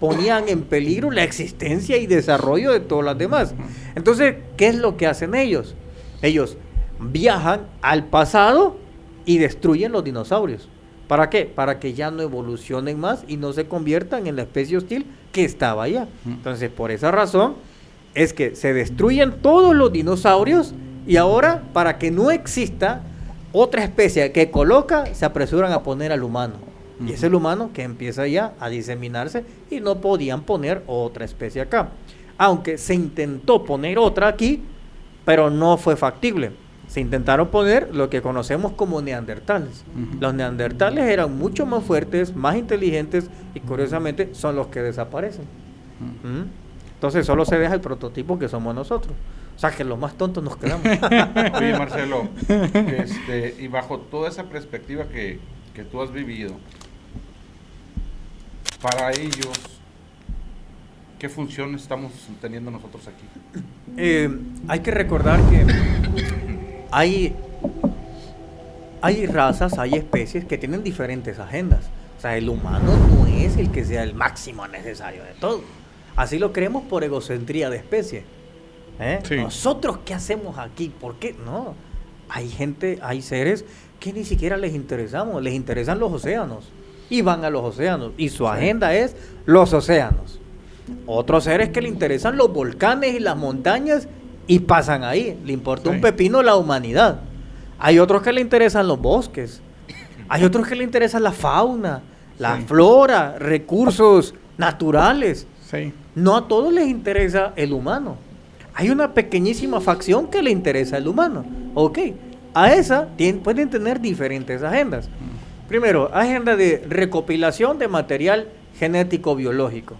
ponían en peligro la existencia y desarrollo de todas las demás. Entonces, ¿qué es lo que hacen ellos? Ellos viajan al pasado y destruyen los dinosaurios. ¿Para qué? Para que ya no evolucionen más y no se conviertan en la especie hostil que estaba allá. Entonces, por esa razón, es que se destruyen todos los dinosaurios y ahora, para que no exista otra especie que coloca, se apresuran a poner al humano. Y es el humano que empieza ya a diseminarse y no podían poner otra especie acá. Aunque se intentó poner otra aquí, pero no fue factible. Se intentaron poner lo que conocemos como neandertales. Los neandertales eran mucho más fuertes, más inteligentes y curiosamente son los que desaparecen. Entonces solo se deja el prototipo que somos nosotros. O sea que los más tontos nos quedamos. Oye, Marcelo, y bajo toda esa perspectiva que tú has vivido, para ellos, ¿qué función estamos teniendo nosotros aquí? Hay que recordar que hay razas, hay especies que tienen diferentes agendas. O sea, el humano no es el que sea el máximo necesario de todo. Así lo creemos por egocentría de especie. Sí. ¿Nosotros qué hacemos aquí? ¿Por qué? No. hay seres que ni siquiera les interesamos, les interesan los océanos y van a los océanos y su agenda es los océanos. Otros seres que le interesan los volcanes y las montañas y pasan ahí, le importa un pepino la humanidad. Hay otros que le interesan los bosques, hay otros que le interesan la fauna, la flora, recursos naturales. No a todos les interesa el humano. Hay una pequeñísima facción que le interesa el humano. Ok, a esa pueden tener diferentes agendas. Primero, agenda de recopilación de material genético biológico.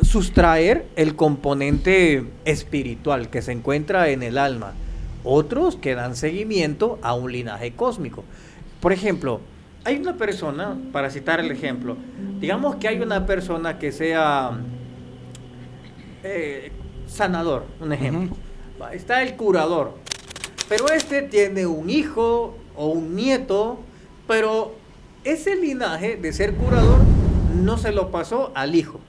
Sustraer el componente espiritual que se encuentra en el alma. Otros que dan seguimiento a un linaje cósmico. Por ejemplo, hay una persona, para citar el ejemplo, digamos que hay una persona que sea sanador, un ejemplo. Está el curador, pero este tiene un hijo o un nieto, pero ese linaje de ser curador no se lo pasó al hijo,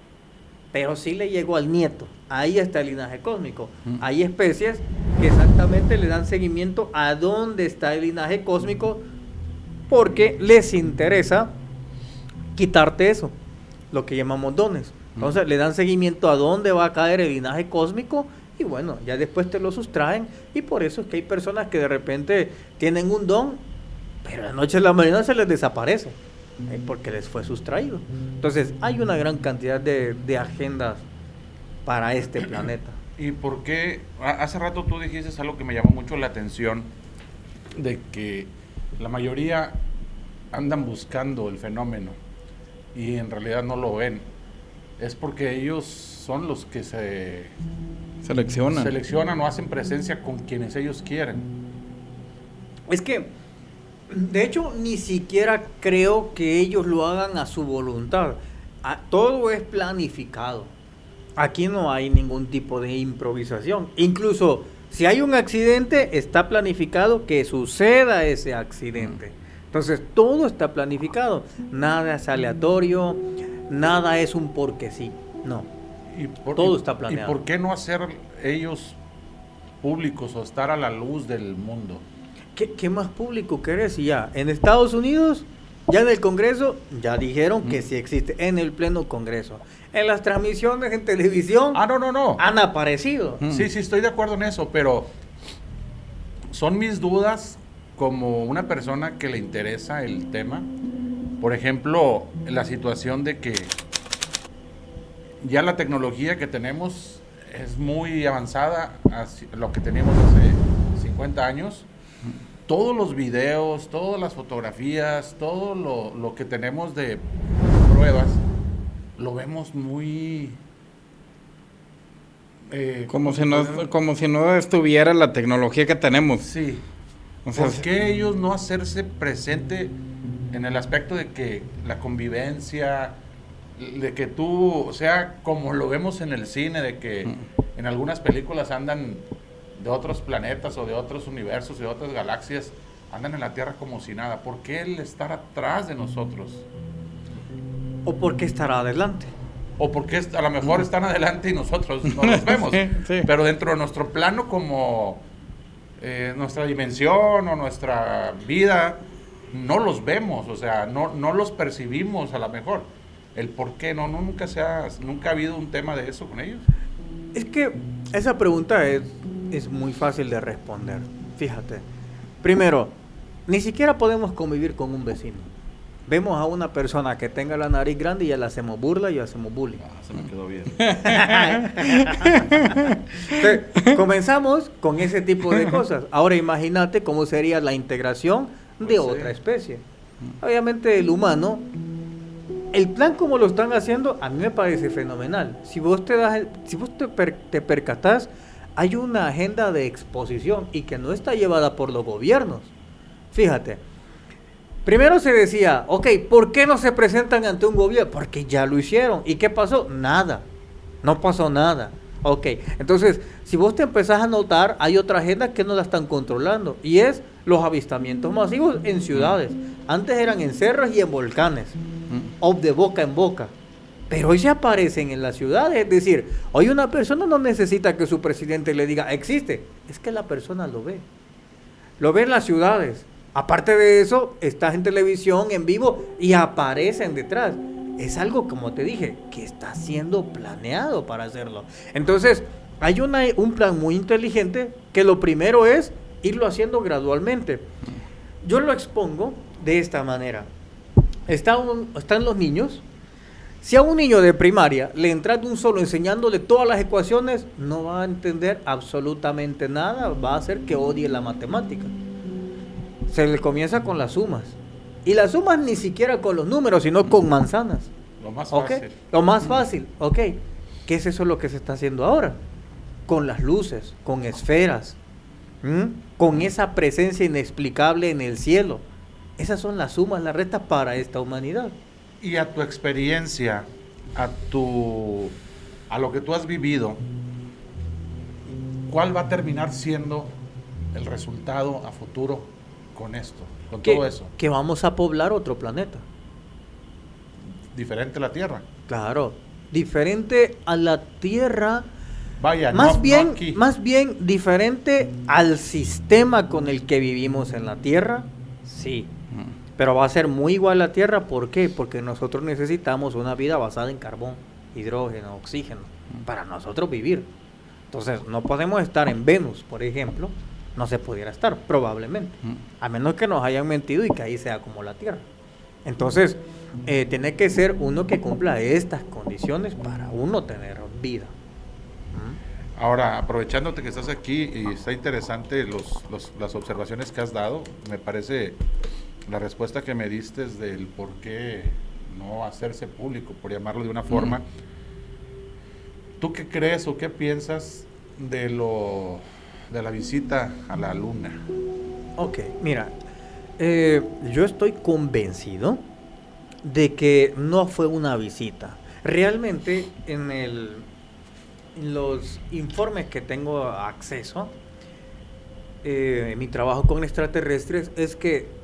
pero sí le llegó al nieto. Ahí está el linaje cósmico. Hay especies que exactamente le dan seguimiento a dónde está el linaje cósmico porque les interesa quitarte eso, lo que llamamos dones. Entonces le dan seguimiento a dónde va a caer el linaje cósmico y bueno, ya después te lo sustraen y por eso es que hay personas que de repente tienen un don, pero de la noche a la mañana se les desaparece. Porque les fue sustraído. Entonces hay una gran cantidad de agendas para este planeta. ¿Y por qué? Hace rato tú dijiste algo que me llamó mucho la atención, de que la mayoría andan buscando el fenómeno y en realidad no lo ven. Es porque ellos son los que se seleccionan o hacen presencia con quienes ellos quieren. Es que de hecho, ni siquiera creo que ellos lo hagan a su voluntad. Todo es planificado. Aquí no hay ningún tipo de improvisación. Incluso si hay un accidente, está planificado que suceda ese accidente. Entonces, todo está planificado. Nada es aleatorio, nada es un porque sí. No. Todo está planeado. ¿Y por qué no hacer ellos públicos o estar a la luz del mundo? ¿Qué más público querés? Ya en Estados Unidos, ya en el Congreso, ya dijeron que sí existe, en el pleno Congreso. En las transmisiones en televisión, no. han aparecido. Sí, estoy de acuerdo en eso, pero son mis dudas como una persona que le interesa el tema. Por ejemplo, la situación de que ya la tecnología que tenemos es muy avanzada a lo que teníamos hace 50 años. Todos los videos, todas las fotografías, todo lo que tenemos de pruebas, lo vemos muy... como si no estuviera la tecnología que tenemos. Sí. O sea, ¿por qué ellos no hacerse presente en el aspecto de que la convivencia, de que tú, o sea, como lo vemos en el cine, de que en algunas películas andan de otros planetas o de otros universos, de otras galaxias, andan en la Tierra como si nada? ¿Por qué él estar atrás de nosotros? ¿O por qué estar adelante? O porque a lo mejor están adelante y nosotros no los vemos. Sí. Pero dentro de nuestro plano, como nuestra dimensión o nuestra vida, no los vemos, o sea, no los percibimos a lo mejor. El por qué, nunca ha habido un tema de eso con ellos. Es que esa pregunta es muy fácil de responder. Fíjate. Primero, ni siquiera podemos convivir con un vecino. Vemos a una persona que tenga la nariz grande y ya le hacemos burla y hacemos bullying. Se me quedó bien. Entonces, comenzamos con ese tipo de cosas. Ahora imagínate cómo sería la integración de otra especie. Obviamente el humano, el plan como lo están haciendo, a mí me parece fenomenal. Si vos te percatás, hay una agenda de exposición y que no está llevada por los gobiernos. Fíjate. Primero se decía, ok, ¿por qué no se presentan ante un gobierno? Porque ya lo hicieron. ¿Y qué pasó? Nada. No pasó nada. Ok, entonces, si vos te empezás a notar, hay otra agenda que no la están controlando. Y es los avistamientos masivos en ciudades. Antes eran en cerros y en volcanes. O de boca en boca. pero hoy se aparecen en las ciudades. Es decir, hoy una persona no necesita que su presidente le diga, existe. Es que la persona lo ve. Lo ve en las ciudades. Aparte de eso, estás en televisión, en vivo, y aparecen detrás. Es algo, como te dije, que está siendo planeado para hacerlo. Entonces, hay un plan muy inteligente que lo primero es irlo haciendo gradualmente. Yo lo expongo de esta manera. Están los niños. Si a un niño de primaria le entras de un solo enseñándole todas las ecuaciones, no va a entender absolutamente nada, va a hacer que odie la matemática. Se le comienza con las sumas. Y las sumas ni siquiera con los números, sino con manzanas. Lo más ¿Okay? fácil. Lo más fácil, ok. ¿Qué es eso lo que se está haciendo ahora? Con las luces, con esferas, con esa presencia inexplicable en el cielo. Esas son las sumas, las restas para esta humanidad. Y a tu experiencia, a lo que tú has vivido, ¿cuál va a terminar siendo el resultado a futuro con esto, con todo eso? Que vamos a poblar otro planeta. Diferente a la Tierra. Claro, diferente a la Tierra. Vaya, más bien diferente al sistema con el que vivimos en la Tierra, sí. Pero va a ser muy igual a la Tierra, ¿por qué? Porque nosotros necesitamos una vida basada en carbón, hidrógeno, oxígeno, para nosotros vivir. Entonces, no podemos estar en Venus, por ejemplo, no se pudiera estar, probablemente, a menos que nos hayan mentido y que ahí sea como la Tierra. Entonces, tiene que ser uno que cumpla estas condiciones para uno tener vida. Ahora, aprovechándote que estás aquí y está interesante las observaciones que has dado, me parece la respuesta que me diste del por qué no hacerse público, por llamarlo de una forma. ¿Tú qué crees o qué piensas de la visita a la Luna? Ok, mira, yo estoy convencido de que no fue una visita. Realmente en los informes que tengo acceso, en mi trabajo con extraterrestres, es que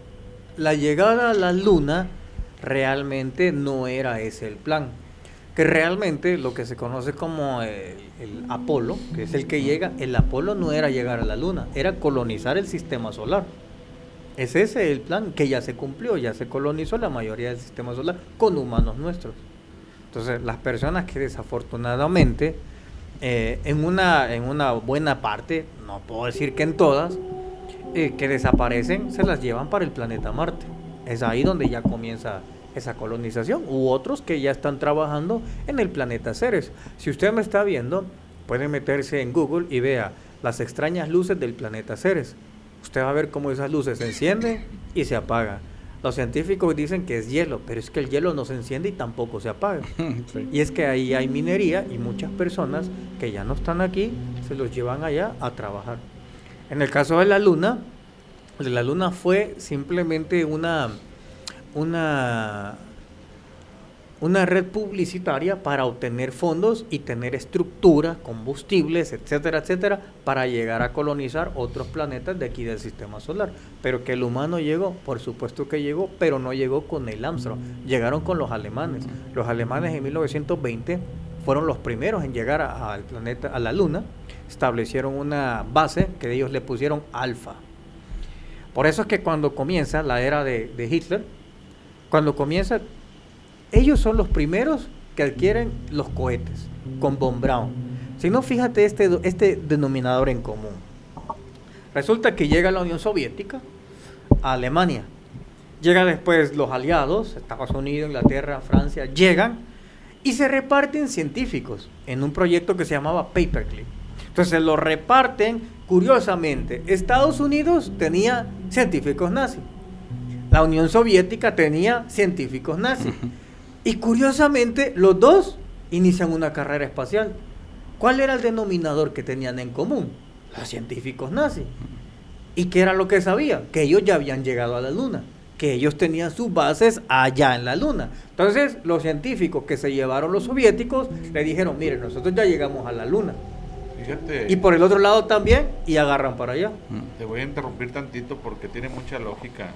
la llegada a la Luna realmente no era ese el plan. Que realmente lo que se conoce como el Apolo, que es el que llega, el Apolo no era llegar a la Luna, era colonizar el sistema solar. Es ese el plan que ya se cumplió, ya se colonizó la mayoría del sistema solar con humanos nuestros. Entonces, las personas que desafortunadamente, en una buena parte, no puedo decir que en todas, que desaparecen, se las llevan para el planeta Marte. Es ahí donde ya comienza esa colonización, u otros que ya están trabajando en el planeta Ceres. Si usted me está viendo, puede meterse en Google y vea las extrañas luces del planeta Ceres. Usted va a ver cómo esas luces se encienden y se apagan. Los científicos dicen que es hielo, pero es que el hielo no se enciende y tampoco se apaga. Sí. Y es que ahí hay minería y muchas personas que ya no están aquí se los llevan allá a trabajar. En el caso de la Luna fue simplemente una red publicitaria para obtener fondos y tener estructuras, combustibles, etcétera, etcétera, para llegar a colonizar otros planetas de aquí del sistema solar. Pero que el humano llegó, por supuesto que llegó, pero no llegó con Neil Armstrong, llegaron con los alemanes. Los alemanes en 1920 fueron los primeros en llegar al planeta, a la Luna, establecieron una base que ellos le pusieron Alfa. Por eso es que cuando comienza la era de Hitler, cuando comienza, ellos son los primeros que adquieren los cohetes con Von Braun. Si no, fíjate este denominador en común. Resulta que llega la Unión Soviética a Alemania. Llega después los aliados, Estados Unidos, Inglaterra, Francia, llegan y se reparten científicos en un proyecto que se llamaba Paperclip. Entonces lo reparten, curiosamente, Estados Unidos tenía científicos nazis, la Unión Soviética tenía científicos nazis, y curiosamente los dos inician una carrera espacial. ¿Cuál era el denominador que tenían en común? Los científicos nazis. ¿Y qué era lo que sabían? Que ellos ya habían llegado a la Luna, que ellos tenían sus bases allá en la Luna. Entonces los científicos que se llevaron los soviéticos le dijeron, miren, nosotros ya llegamos a la Luna. Fíjate, y por el otro lado también, y agarran para allá. Te voy a interrumpir tantito porque tiene mucha lógica.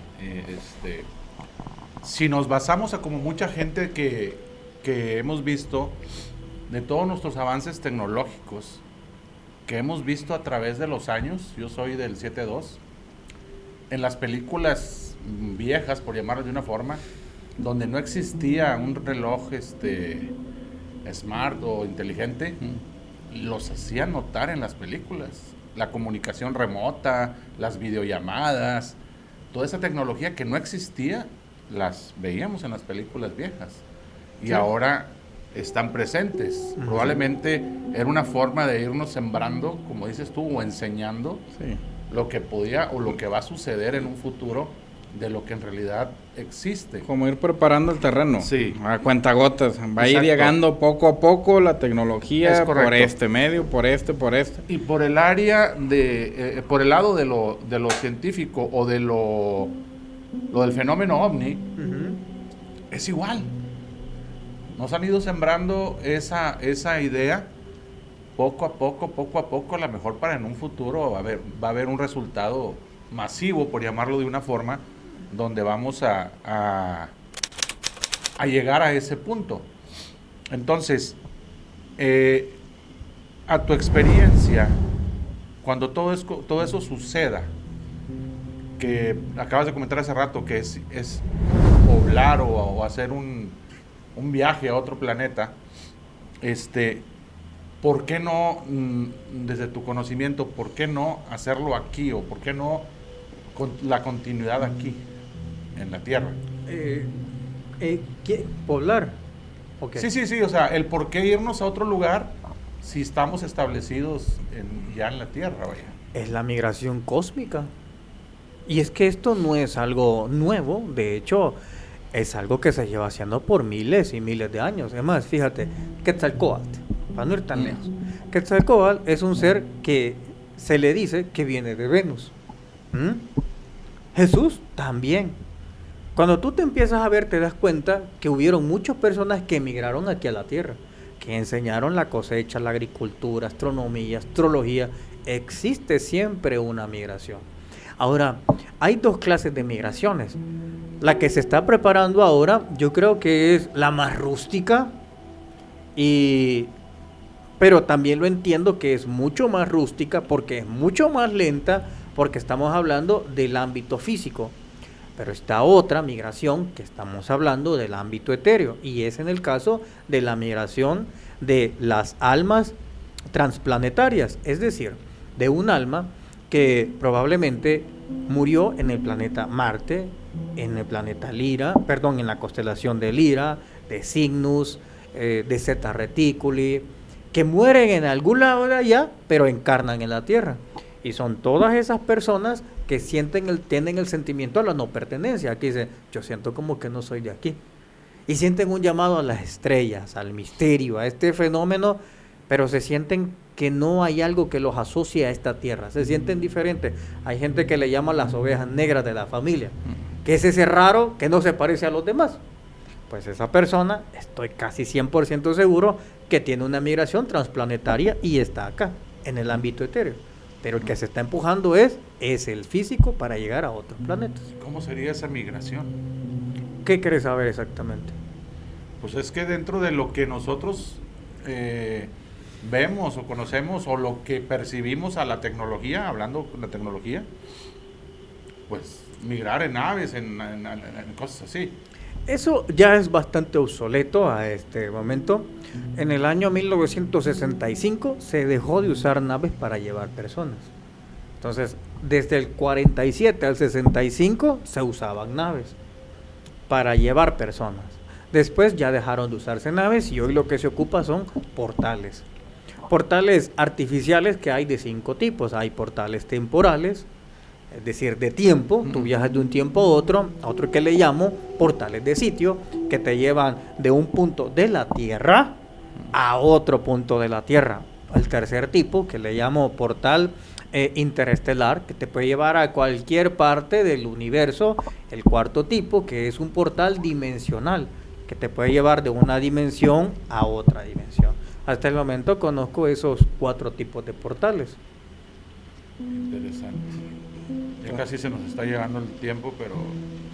Si nos basamos a como mucha gente que que hemos visto, de todos nuestros avances tecnológicos que hemos visto a través de los años. Yo soy del 7-2. En las películas viejas, por llamarlo de una forma, donde no existía un reloj smart o inteligente, los hacían notar en las películas. La comunicación remota, las videollamadas, toda esa tecnología que no existía, las veíamos en las películas viejas. Y sí, ahora están presentes. Probablemente era una forma de irnos sembrando, como dices tú, o enseñando lo que podía o lo que va a suceder en un futuro de lo que en realidad existe. Como ir preparando el terreno. Sí. A cuentagotas. Va a ir llegando poco a poco la tecnología por este medio, por este. Y por el área de, por el lado de lo científico o de lo del fenómeno ovni, es igual. Nos han ido sembrando esa idea poco a poco, a lo mejor para en un futuro va a haber un resultado masivo, por llamarlo de una forma, donde vamos a llegar a ese punto. Entonces, a tu experiencia, cuando todo eso suceda, que acabas de comentar hace rato, que es poblar o hacer un viaje a otro planeta, ¿por qué no, desde tu conocimiento, por qué no hacerlo aquí o por qué no la continuidad aquí, en la Tierra? ¿Poblar? Okay. Sí, o sea, el por qué irnos a otro lugar si estamos establecidos ya en la Tierra, vaya. Es la migración cósmica. Y es que esto no es algo nuevo, de hecho, es algo que se lleva haciendo por miles y miles de años. Es más, fíjate, Quetzalcóatl, para no ir tan lejos. Quetzalcóatl es un ser que se le dice que viene de Venus. Jesús también. Cuando tú te empiezas a ver, te das cuenta que hubieron muchas personas que emigraron aquí a la Tierra, que enseñaron la cosecha, la agricultura, astronomía, astrología. Existe siempre una migración. Ahora, hay dos clases de migraciones. La que se está preparando ahora, yo creo que es la más rústica, pero también lo entiendo que es mucho más rústica porque es mucho más lenta, porque estamos hablando del ámbito físico. Pero está otra migración que estamos hablando del ámbito etéreo, y es en el caso de la migración de las almas transplanetarias, es decir, de un alma que probablemente murió en el planeta Marte, en el planeta Lira, en la constelación de Lira, de Cygnus, de Zeta Reticuli, que mueren en algún lado de allá, pero encarnan en la Tierra. Y son todas esas personas que tienen el sentimiento a la no pertenencia. Aquí dice, yo siento como que no soy de aquí. Y sienten un llamado a las estrellas, al misterio, a este fenómeno, pero se sienten que no hay algo que los asocie a esta tierra, se sienten diferentes. Hay gente que le llama las ovejas negras de la familia, que es ese raro que no se parece a los demás. Pues esa persona, estoy casi 100% seguro que tiene una migración transplanetaria y está acá, en el ámbito etéreo. Pero el que se está empujando es el físico para llegar a otros planetas. ¿Cómo sería esa migración? ¿Qué quieres saber exactamente? Pues es que dentro de lo que nosotros vemos o conocemos o lo que percibimos a la tecnología, hablando de la tecnología, pues migrar en naves, en cosas así. Eso ya es bastante obsoleto a este momento. En el año 1965 se dejó de usar naves para llevar personas. Entonces, desde el 47 al 65 se usaban naves para llevar personas. Después ya dejaron de usarse naves y hoy lo que se ocupa son portales. Portales artificiales que hay de 5 tipos. Hay portales temporales, es decir, de tiempo. Tú viajas de un tiempo a otro que le llamo portales de sitio, que te llevan de un punto de la Tierra a otro punto de la Tierra. El tercer tipo, que le llamo portal interestelar, que te puede llevar a cualquier parte del universo. El cuarto tipo, que es un portal dimensional, que te puede llevar de una dimensión a otra dimensión. Hasta el momento conozco esos 4 tipos de portales. Interesante. Ya casi se nos está llegando el tiempo, pero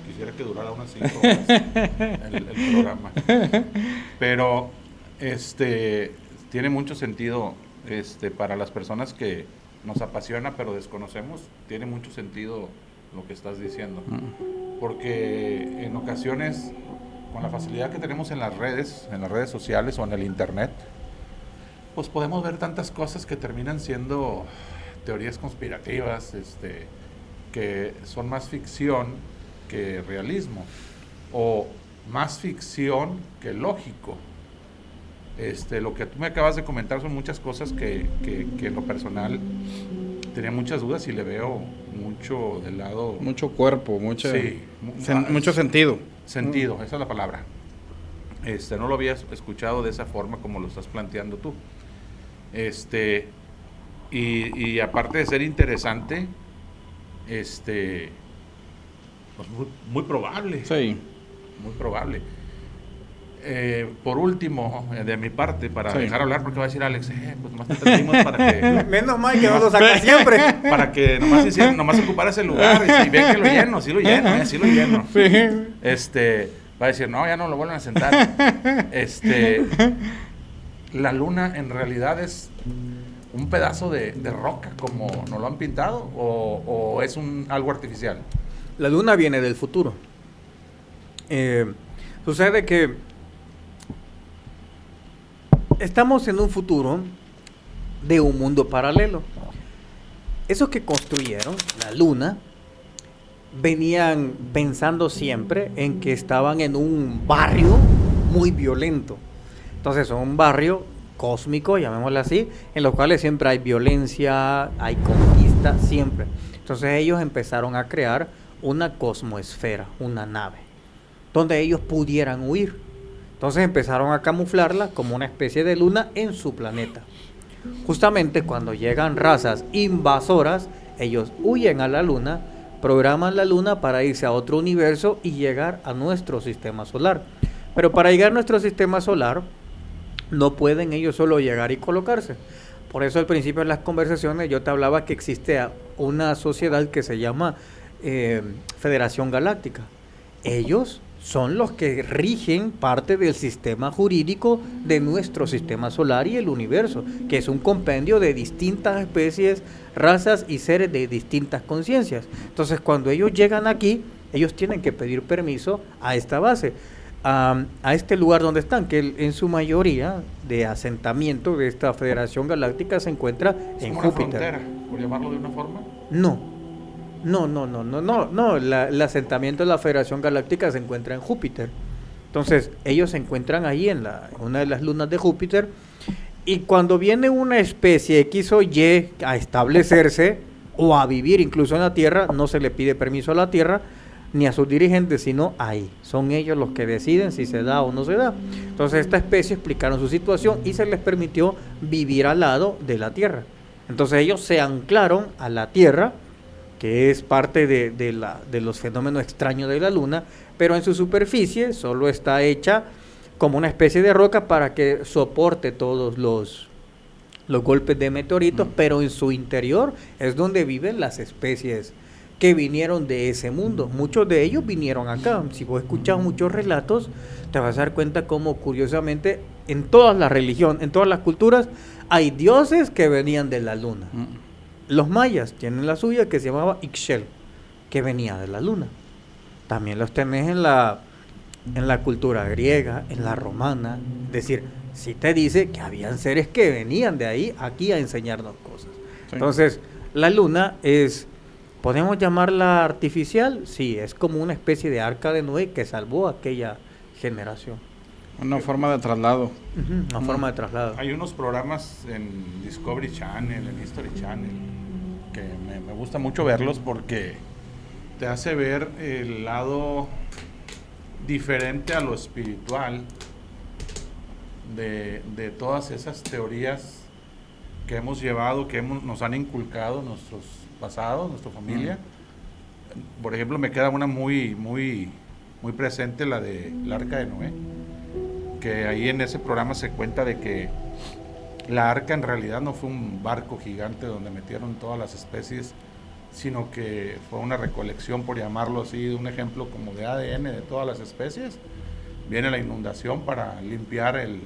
quisiera que durara unas 5 horas el programa. Pero tiene mucho sentido para las personas que nos apasiona pero desconocemos, tiene mucho sentido lo que estás diciendo. Porque en ocasiones, con la facilidad que tenemos en las redes sociales o en el internet, pues podemos ver tantas cosas que terminan siendo teorías conspirativas, que son más ficción que realismo, o más ficción que lógico. Lo que tú me acabas de comentar son muchas cosas que en lo personal tenía muchas dudas y le veo mucho del lado... Mucho cuerpo, mucho sentido. Sentido, esa es la palabra. No lo había escuchado de esa forma como lo estás planteando tú. Y aparte de ser interesante, pues muy probable. Sí. Muy probable. Por último, de mi parte, para dejar hablar, porque va a decir Alex, pues nomás te trajimos para que... Menos mal que no lo saca siempre. Para que nomás ocupara ese lugar y vean que lo lleno, sí lo lleno. Sí. Va a decir, no, ya no lo vuelven a sentar. La luna en realidad es un pedazo de roca como nos lo han pintado, o es algo artificial. La luna viene del futuro. Sucede que estamos en un futuro de un mundo paralelo. Esos que construyeron la luna venían pensando siempre en que estaban en un barrio muy violento. Entonces son un barrio cósmico, llamémoslo así, en los cuales siempre hay violencia, hay conquista, siempre. Entonces ellos empezaron a crear una cosmoesfera, una nave, donde ellos pudieran huir. Entonces empezaron a camuflarla como una especie de luna en su planeta. Justamente cuando llegan razas invasoras, ellos huyen a la luna, programan la luna para irse a otro universo y llegar a nuestro sistema solar. Pero para llegar a nuestro sistema solar, no pueden ellos solo llegar y colocarse. Por eso al principio de las conversaciones yo te hablaba que existe una sociedad que se llama Federación Galáctica. Ellos son los que rigen parte del sistema jurídico de nuestro sistema solar y el universo, que es un compendio de distintas especies, razas y seres de distintas conciencias. Entonces, cuando ellos llegan aquí, ellos tienen que pedir permiso a esta base, a este lugar donde están, que en su mayoría de asentamiento de esta Federación Galáctica se encuentra en Júpiter. Frontera, por llamarlo de una forma. No. El asentamiento de la Federación Galáctica se encuentra en Júpiter. Entonces, ellos se encuentran ahí en una de las lunas de Júpiter. Y cuando viene una especie X o Y a establecerse o a vivir incluso en la Tierra, no se le pide permiso a la Tierra ni a sus dirigentes, sino ahí. Son ellos los que deciden si se da o no se da. Entonces, esta especie explicaron su situación y se les permitió vivir al lado de la Tierra. Entonces, ellos se anclaron a la Tierra, que es parte de los fenómenos extraños de la Luna, pero en su superficie solo está hecha como una especie de roca para que soporte todos los golpes de meteoritos, pero en su interior es donde viven las especies que vinieron de ese mundo. Muchos de ellos vinieron acá. Si vos escuchas muchos relatos, te vas a dar cuenta cómo, curiosamente, en todas las religiones, en todas las culturas, hay dioses que venían de la Luna. Los mayas tienen la suya, que se llamaba Ixchel, que venía de la luna. También los tenés en la cultura griega, en la romana. Es decir, sí te dice que habían seres que venían de ahí aquí a enseñarnos cosas. Sí. Entonces, la luna es, ¿podemos llamarla artificial? Sí, es como una especie de arca de Noé que salvó a aquella generación. Una forma de traslado. Una forma de traslado. Hay unos programas en Discovery Channel, en History Channel, que me gusta mucho verlos porque te hace ver el lado diferente a lo espiritual de todas esas teorías que hemos llevado, nos han inculcado nuestros pasados, nuestra familia. Por ejemplo, me queda una muy presente, la de el Arca de Noé, que ahí en ese programa se cuenta de que la arca en realidad no fue un barco gigante donde metieron todas las especies, sino que fue una recolección, por llamarlo así, de un ejemplo como de ADN de todas las especies. Viene la inundación para limpiar el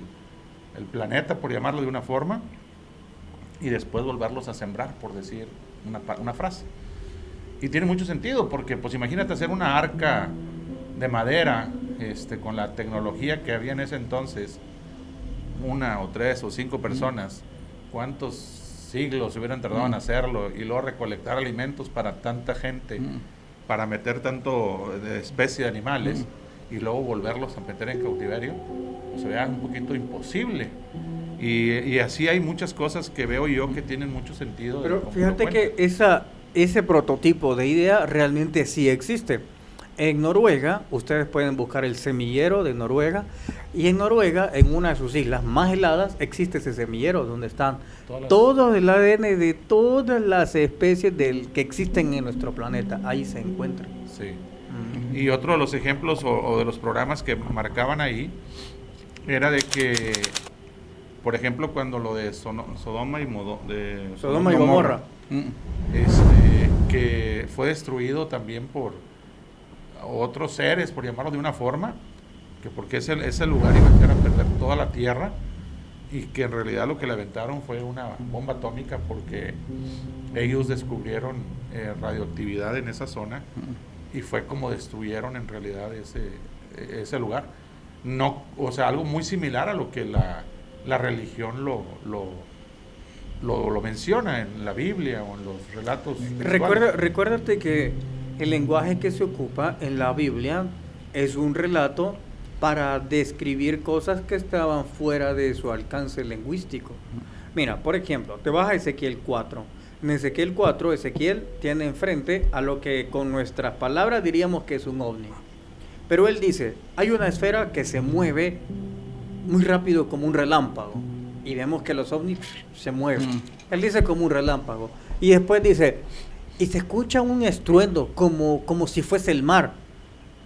planeta, por llamarlo de una forma, y después volverlos a sembrar, por decir una frase. Y tiene mucho sentido, porque pues imagínate hacer una arca de madera, con la tecnología que había en ese entonces, 1 o 3 o 5 personas, ¿cuántos siglos se hubieran tardado en hacerlo? Y luego recolectar alimentos para tanta gente, para meter tanto de especie de animales, y luego volverlos a meter en cautiverio, pues, se vea un poquito imposible. Y así hay muchas cosas que veo yo que tienen mucho sentido. Pero fíjate que ese prototipo de idea realmente sí existe. En Noruega, ustedes pueden buscar el semillero de Noruega, y en Noruega, en una de sus islas más heladas, existe ese semillero donde están todo el ADN de todas las especies que existen en nuestro planeta. Ahí se encuentran. Sí. Y otro de los ejemplos o de los programas que marcaban ahí era de que, por ejemplo, cuando lo de Sodoma y Gomorra, que fue destruido también por otros seres, por llamarlo de una forma, que porque ese lugar iba a echar a perder toda la tierra, y que en realidad lo que le aventaron fue una bomba atómica, porque ellos descubrieron radioactividad en esa zona, y fue como destruyeron en realidad ese lugar. No, o sea, algo muy similar a lo que la religión lo menciona en la Biblia o en los relatos. Recuérdate que el lenguaje que se ocupa en la Biblia es un relato para describir cosas que estaban fuera de su alcance lingüístico. Mira, por ejemplo, te vas a Ezequiel 4. En Ezequiel 4, Ezequiel tiene enfrente a lo que con nuestras palabras diríamos que es un ovni. Pero él dice, hay una esfera que se mueve muy rápido como un relámpago. Y vemos que los ovnis se mueven. Él dice como un relámpago. Y después dice, y se escucha un estruendo como si fuese el mar.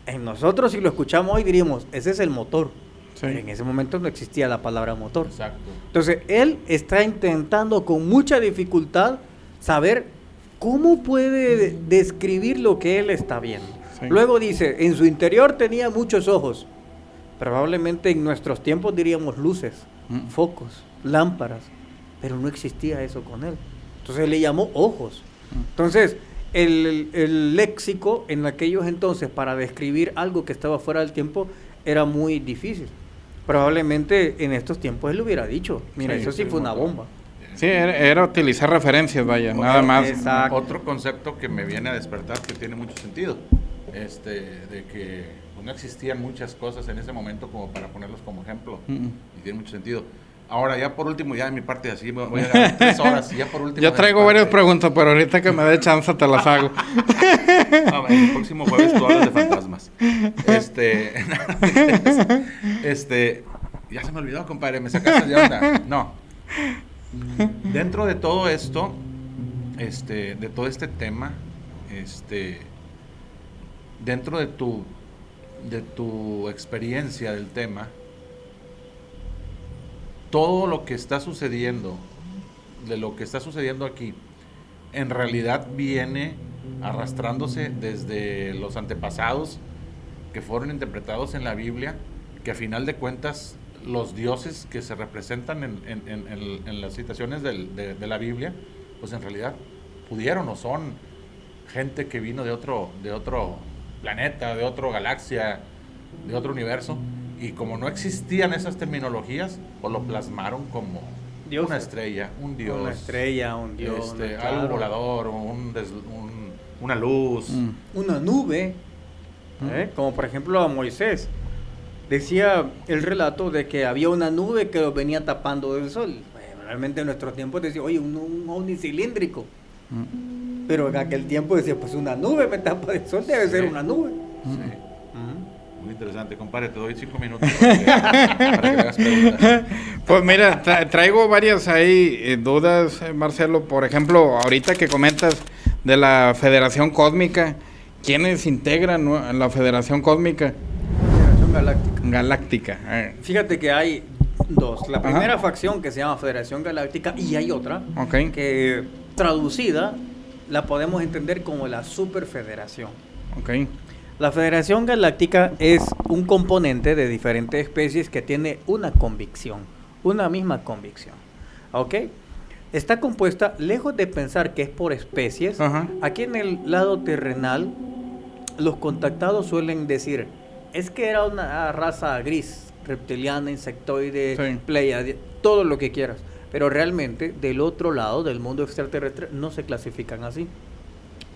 En nosotros, si lo escuchamos hoy, diríamos, ese es el motor. Sí. En ese momento no existía la palabra motor. Exacto. Entonces, él está intentando con mucha dificultad saber cómo puede describir lo que él está viendo. Sí. Luego dice, en su interior tenía muchos ojos. Probablemente en nuestros tiempos diríamos luces, focos, lámparas, pero no existía eso con él. Entonces le llamó ojos. Entonces, el léxico en aquellos entonces para describir algo que estaba fuera del tiempo era muy difícil. Probablemente en estos tiempos él hubiera dicho, mira, eso sí fue una bomba. Sí, era utilizar referencias, vaya, nada más. Exacto. Otro concepto que me viene a despertar que tiene mucho sentido, de que no existían muchas cosas en ese momento como para ponerlos como ejemplo, y tiene mucho sentido. Ahora, ya por último, ya de mi parte así, voy a dar 3 horas y ya por último... Yo traigo varias preguntas, pero ahorita que me dé chance te las hago. No, el próximo jueves tú hablas de fantasmas. Ya se me olvidó, compadre, me sacaste de onda. No. Dentro de todo esto, de todo este tema, dentro de tu experiencia del tema, todo lo que está sucediendo, de lo que está sucediendo aquí, en realidad viene arrastrándose desde los antepasados que fueron interpretados en la Biblia, que a final de cuentas los dioses que se representan en las citaciones de la Biblia, pues en realidad pudieron o son gente que vino de otro planeta, de otra galaxia, de otro universo, y como no existían esas terminologías, pues lo plasmaron como Dios. Una estrella, un dios. Una estrella, un dios. Claro. Algo volador, una luz. Una nube. Como por ejemplo a Moisés. Decía el relato de que había una nube que lo venía tapando del sol. Realmente en nuestro tiempo decía, oye, un ovni cilíndrico. Pero en aquel tiempo decía, pues una nube me tapa del sol, debe ser una nube. Sí. Muy interesante, compadre, te doy 5 minutos para que hagas preguntas. Pues mira, traigo varias ahí dudas, Marcelo. Por ejemplo, ahorita que comentas de la Federación Cósmica, ¿quiénes integran la Federación Cósmica? Federación Galáctica. Fíjate que hay 2. La primera facción que se llama Federación Galáctica, y hay otra que traducida la podemos entender como la superfederación. Ok. La Federación Galáctica es un componente de diferentes especies que tiene una convicción, una misma convicción. ¿Ok? Está compuesta, lejos de pensar que es por especies, Ajá. aquí en el lado terrenal, los contactados suelen decir, es que era una raza gris, reptiliana, insectoide, Sí. pleiade, todo lo que quieras. Pero realmente, del otro lado, del mundo extraterrestre, no se clasifican así.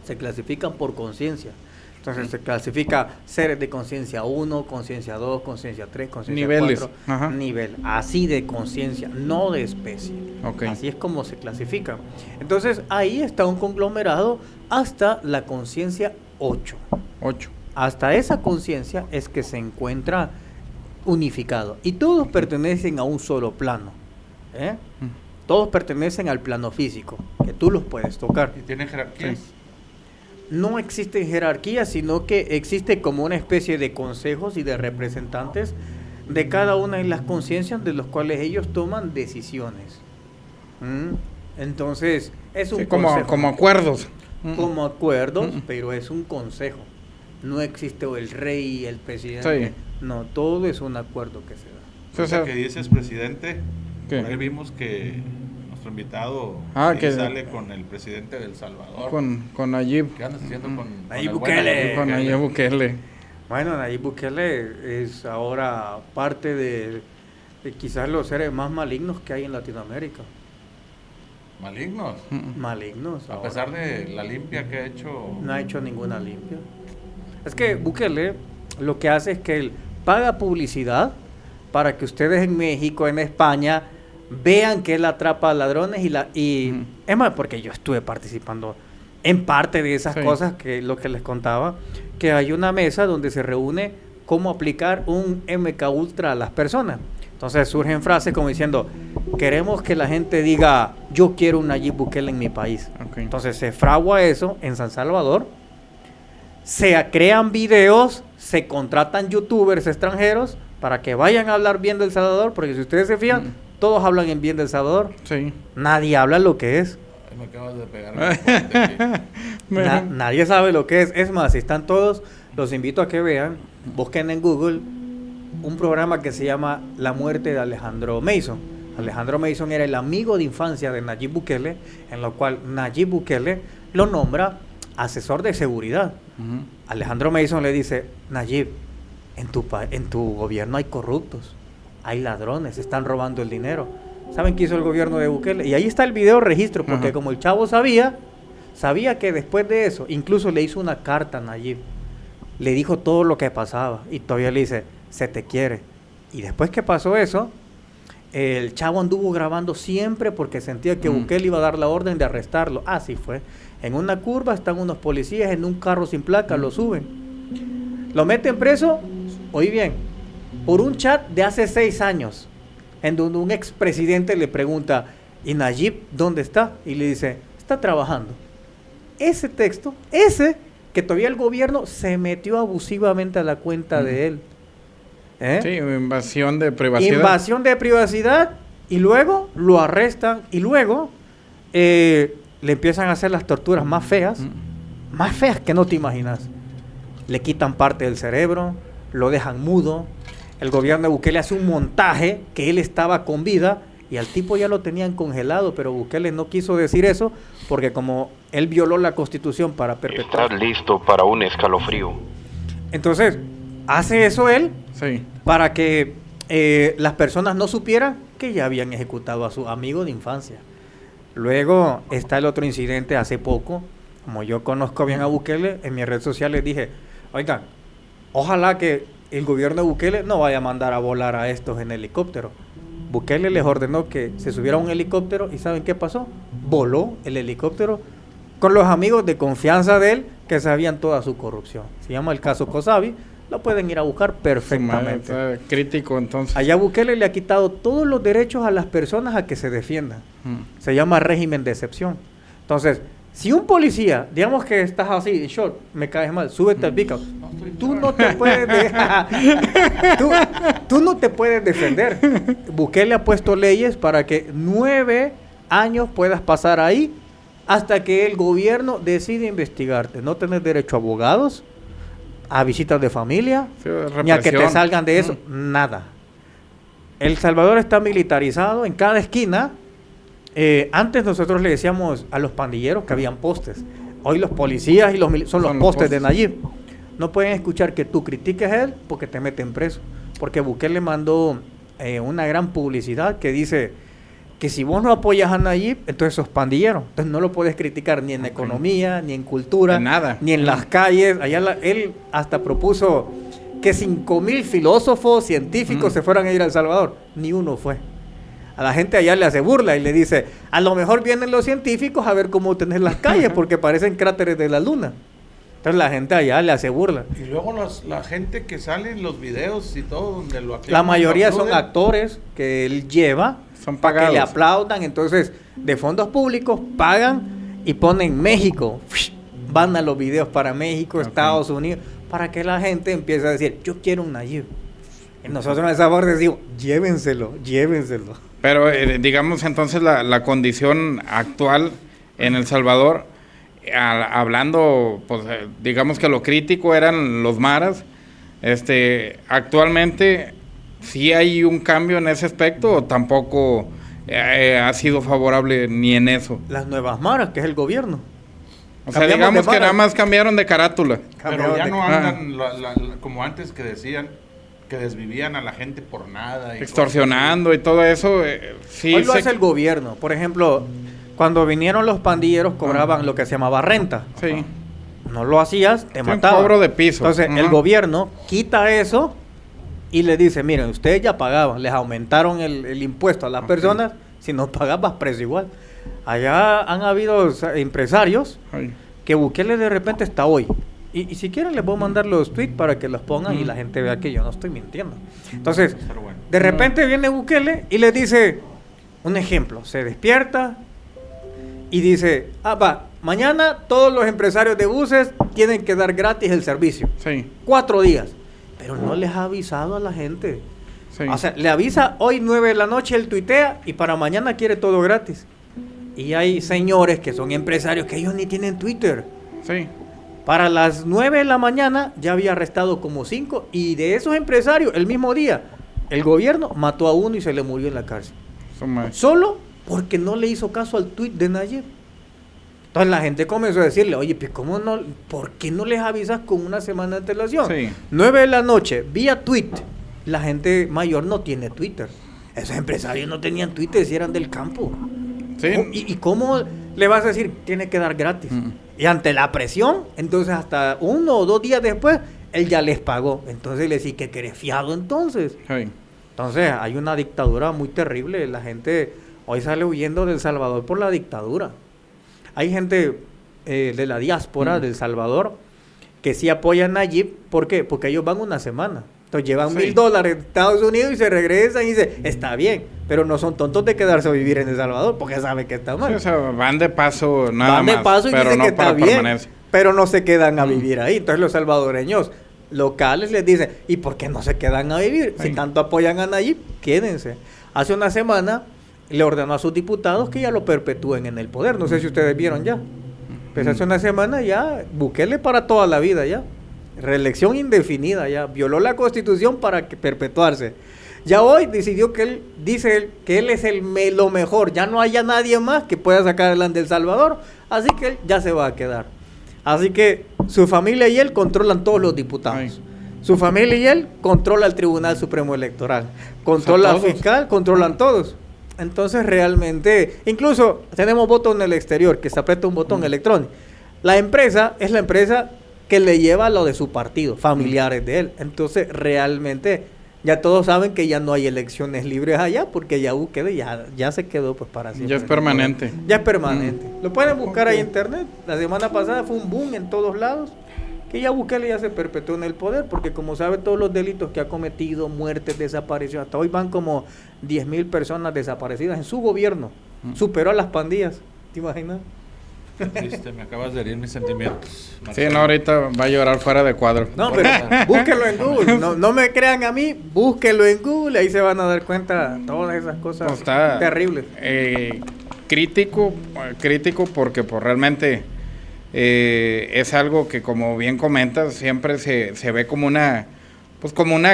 Se clasifican por conciencia. Entonces se clasifica seres de conciencia 1, conciencia 2, conciencia 3, conciencia 4. Niveles. Ajá. Nivel, así de conciencia, no de especie. Ok. Así es como se clasifica. Entonces ahí está un conglomerado hasta la conciencia 8. 8. Hasta esa conciencia es que se encuentra unificado. Y todos pertenecen a un solo plano. ¿eh? Todos pertenecen al plano físico, que tú los puedes tocar. ¿Y tienen jerarquías? Sí. No existe jerarquía, sino que existe como una especie de consejos y de representantes de cada una de las conciencias de los cuales ellos toman decisiones. Entonces, es un Sí, consejo. como acuerdos. Como acuerdos, pero es un consejo. No existe el rey, el presidente. Sí. No, todo es un acuerdo que se da. Sí, o sea, que dices, presidente, ¿qué? por ahí vimos que nuestro invitado ahí que sale con el presidente de El Salvador. con Nayib. ¿Qué andas haciendo con Nayib el buen Bukele? Con Nayib Bukele. Bueno, Nayib Bukele es ahora parte de quizás los seres más malignos que hay en Latinoamérica. Malignos. Malignos. A ahora. pesar de la limpia que ha hecho. No ha hecho ninguna limpia. Es que Bukele lo que hace es que él paga publicidad para que ustedes en México, en España, vean que él atrapa a ladrones y es más, porque yo estuve participando en parte de esas Sí. cosas, que lo que les contaba, que hay una mesa donde se reúne cómo aplicar un MK Ultra a las personas. Entonces surgen frases como diciendo, queremos que la gente diga, yo quiero un Nayib Bukele en mi país. Ok. Entonces se fragua eso en San Salvador, se crean videos, se contratan youtubers extranjeros para que vayan a hablar bien del Salvador, porque si ustedes se fijan, todos hablan en bien del Salvador, Sí. nadie habla lo que es. Ay, me acabas de pegar un fuerte aquí. Nadie sabe lo que es. Es más, si están todos, los invito a que vean, busquen en Google un programa que se llama La muerte de Alejandro Mason. Alejandro Mason era el amigo de infancia de Nayib Bukele, en lo cual Nayib Bukele lo nombra asesor de seguridad. Ujú. Alejandro Mason le dice, Nayib, en tu gobierno hay corruptos, hay ladrones, están robando el dinero. ¿Saben qué hizo el gobierno de Bukele? Y ahí está el video registro, porque Ajá. como el chavo sabía que después de eso, incluso le hizo una carta a Nayib, le dijo todo lo que pasaba, y todavía le dice, se te quiere. Y después que pasó eso, el chavo anduvo grabando siempre porque sentía que Bukele iba a dar la orden de arrestarlo. Así fue. En una curva están unos policías en un carro sin placa, lo suben. Lo meten preso, oí bien, por un chat de hace 6 años, en donde un expresidente le pregunta, ¿y Nayib dónde está? Y le dice, está trabajando. Ese texto, que todavía el gobierno se metió abusivamente a la cuenta de él. ¿Eh? Sí, invasión de privacidad. Invasión de privacidad, y luego lo arrestan, y luego le empiezan a hacer las torturas más feas que no te imaginas. Le quitan parte del cerebro, lo dejan mudo. El gobierno de Bukele hace un montaje que él estaba con vida y al tipo ya lo tenían congelado, pero Bukele no quiso decir eso porque como él violó la Constitución para perpetuar. Estás listo para un escalofrío. Entonces, hace eso él Sí. para que las personas no supieran que ya habían ejecutado a su amigo de infancia. Luego está el otro incidente hace poco. Como yo conozco bien a Bukele, en mis redes sociales dije, oigan, ojalá que el gobierno de Bukele no vaya a mandar a volar a estos en helicóptero. Bukele les ordenó que se subiera a un helicóptero y ¿saben qué pasó? Voló el helicóptero con los amigos de confianza de él que sabían toda su corrupción. Se llama el caso Kosavi, lo pueden ir a buscar perfectamente. Está crítico entonces. Allá Bukele le ha quitado todos los derechos a las personas a que se defiendan. Se llama régimen de excepción. Entonces, si un policía, digamos que estás así, en short, me caes mal, súbete al pick-up. Tú no te puedes tú no te puedes defender. Bukele ha puesto leyes para que 9 años puedas pasar ahí hasta que el gobierno decide investigarte. No tenés derecho a abogados, a visitas de familia, Sí, ni a que te represión. salgan de eso, nada. El Salvador está militarizado en cada esquina. Antes nosotros le decíamos a los pandilleros que habían postes. Hoy los policías y son los postes de Nayib. No pueden escuchar que tú critiques a él porque te meten preso. Porque Bukele mandó una gran publicidad que dice que si vos no apoyas a Nayib, entonces sos pandillero. Entonces no lo puedes criticar ni en economía, ni en cultura, En nada. ni en las calles. Él hasta propuso que 5,000 filósofos, científicos se fueran a ir a El Salvador. Ni uno fue. A la gente allá le hace burla y le dice, a lo mejor vienen los científicos a ver cómo tenés las calles porque parecen cráteres de la luna. Entonces la gente allá le hace burla. Y luego la gente que sale en los videos y todo, donde lo aclaman, La mayoría lo son aplauden. actores que él lleva Son para que pagados. le aplaudan. Entonces, de fondos públicos pagan y ponen México. Van a los videos para México, Estados Unidos, para que la gente empiece a decir, yo quiero un Nayib. Y nosotros en esa parte decimos, llévenselo. Pero digamos entonces la condición actual en El Salvador, hablando, pues digamos que lo crítico eran los maras, actualmente sí hay un cambio en ese aspecto o tampoco ha sido favorable ni en eso. Las nuevas maras, que es el gobierno. O sea, Cambiamos digamos de que maras. nada más cambiaron de carátula. Pero ya no Ah. andan como antes que decían que desvivían a la gente por nada. Y Extorsionando y todo eso. Sí, Hoy lo hace el gobierno. Por ejemplo, cuando vinieron los pandilleros cobraban lo que se llamaba renta. Sí. No lo hacías, te Un mataban. cobro de piso. Entonces, el Ajá. gobierno quita eso y le dice, miren, ustedes ya pagaban, les aumentaron el impuesto a las personas, si no pagabas precio igual. Allá han habido empresarios Ay. que Bukele de repente está hoy. Y si quieren les voy a mandar los tweets para que los pongan y la gente vea que yo no estoy mintiendo. Entonces, Pero bueno. de repente viene Bukele y le dice, un ejemplo, se despierta y dice, mañana todos los empresarios de buses tienen que dar gratis el servicio. Sí, 4 días. Pero no les ha avisado a la gente. sí. O sea, le avisa hoy 9 de la noche, él tuitea y para mañana quiere todo gratis. Y hay señores que son empresarios que ellos ni tienen Twitter. Sí. Para las 9 de la mañana ya había arrestado como 5 y de esos empresarios, el mismo día, el gobierno mató a uno y se le murió en la cárcel. Son más. Solo porque no le hizo caso al tuit de Nayib. Entonces la gente comenzó a decirle, oye, pues ¿cómo no? ¿Por qué no les avisas con una semana de antelación? Sí. 9 de la noche, vía tweet. La gente mayor no tiene Twitter. Esos empresarios no tenían Twitter si eran del campo. Sí. ¿Y cómo le vas a decir? Tiene que dar gratis. Y ante la presión, entonces hasta 1 o 2 días después, él ya les pagó. Entonces le decís que eres fiado entonces. Sí. Entonces hay una dictadura muy terrible. La gente hoy sale huyendo de El Salvador por la dictadura. Hay gente de la diáspora de El Salvador que sí apoyan a Nayib. ¿Por qué? Porque ellos van una semana. Entonces llevan Sí. $1,000 de Estados Unidos y se regresan y dicen, está bien, pero no son tontos de quedarse a vivir en El Salvador porque saben que está Sí, mal. o sea, van de paso nada Van de más, paso y pero dicen no que está para bien, permanencia. pero no se quedan a vivir ahí. Entonces los salvadoreños locales les dicen, ¿y por qué no se quedan a vivir? Si Ay. tanto apoyan a Nayib, quédense. Hace una semana le ordenó a sus diputados que ya lo perpetúen en el poder. No sé si ustedes vieron ya. Pues hace una semana ya, Bukele para toda la vida ya. Reelección indefinida ya. Violó la Constitución para perpetuarse. Ya hoy decidió que él, dice él, que él es lo mejor. Ya no haya nadie más que pueda sacar adelante El Salvador. Así que él ya se va a quedar. Así que su familia y él controlan todos los diputados. Ay. Su familia y él controla el Tribunal Supremo Electoral. Controla al todos. fiscal, controlan todos. Entonces realmente, incluso tenemos votos en el exterior, que se aprieta un botón electrónico. La empresa es la empresa que le lleva lo de su partido, familiares de él. Entonces realmente ya todos saben que ya no hay elecciones libres allá, porque ya Bukele ya se quedó pues para siempre. Ya es permanente. Ya es permanente. Lo pueden buscar ahí en internet. La semana pasada fue un boom en todos lados. Que ya Bukele ya se perpetuó en el poder, porque como sabe todos los delitos que ha cometido, muertes, desaparición, hasta hoy van como 10,000 personas desaparecidas en su gobierno. Superó a las pandillas, ¿te imaginas? Triste, me acabas de herir mis sentimientos. Sí, Marcelo. no, ahorita va a llorar fuera de cuadro. No, pero búsquelo en Google, no me crean a mí, búsquelo en Google, ahí se van a dar cuenta todas esas cosas Pues está- terribles. crítico porque pues realmente es algo que, como bien comentas, siempre se ve como una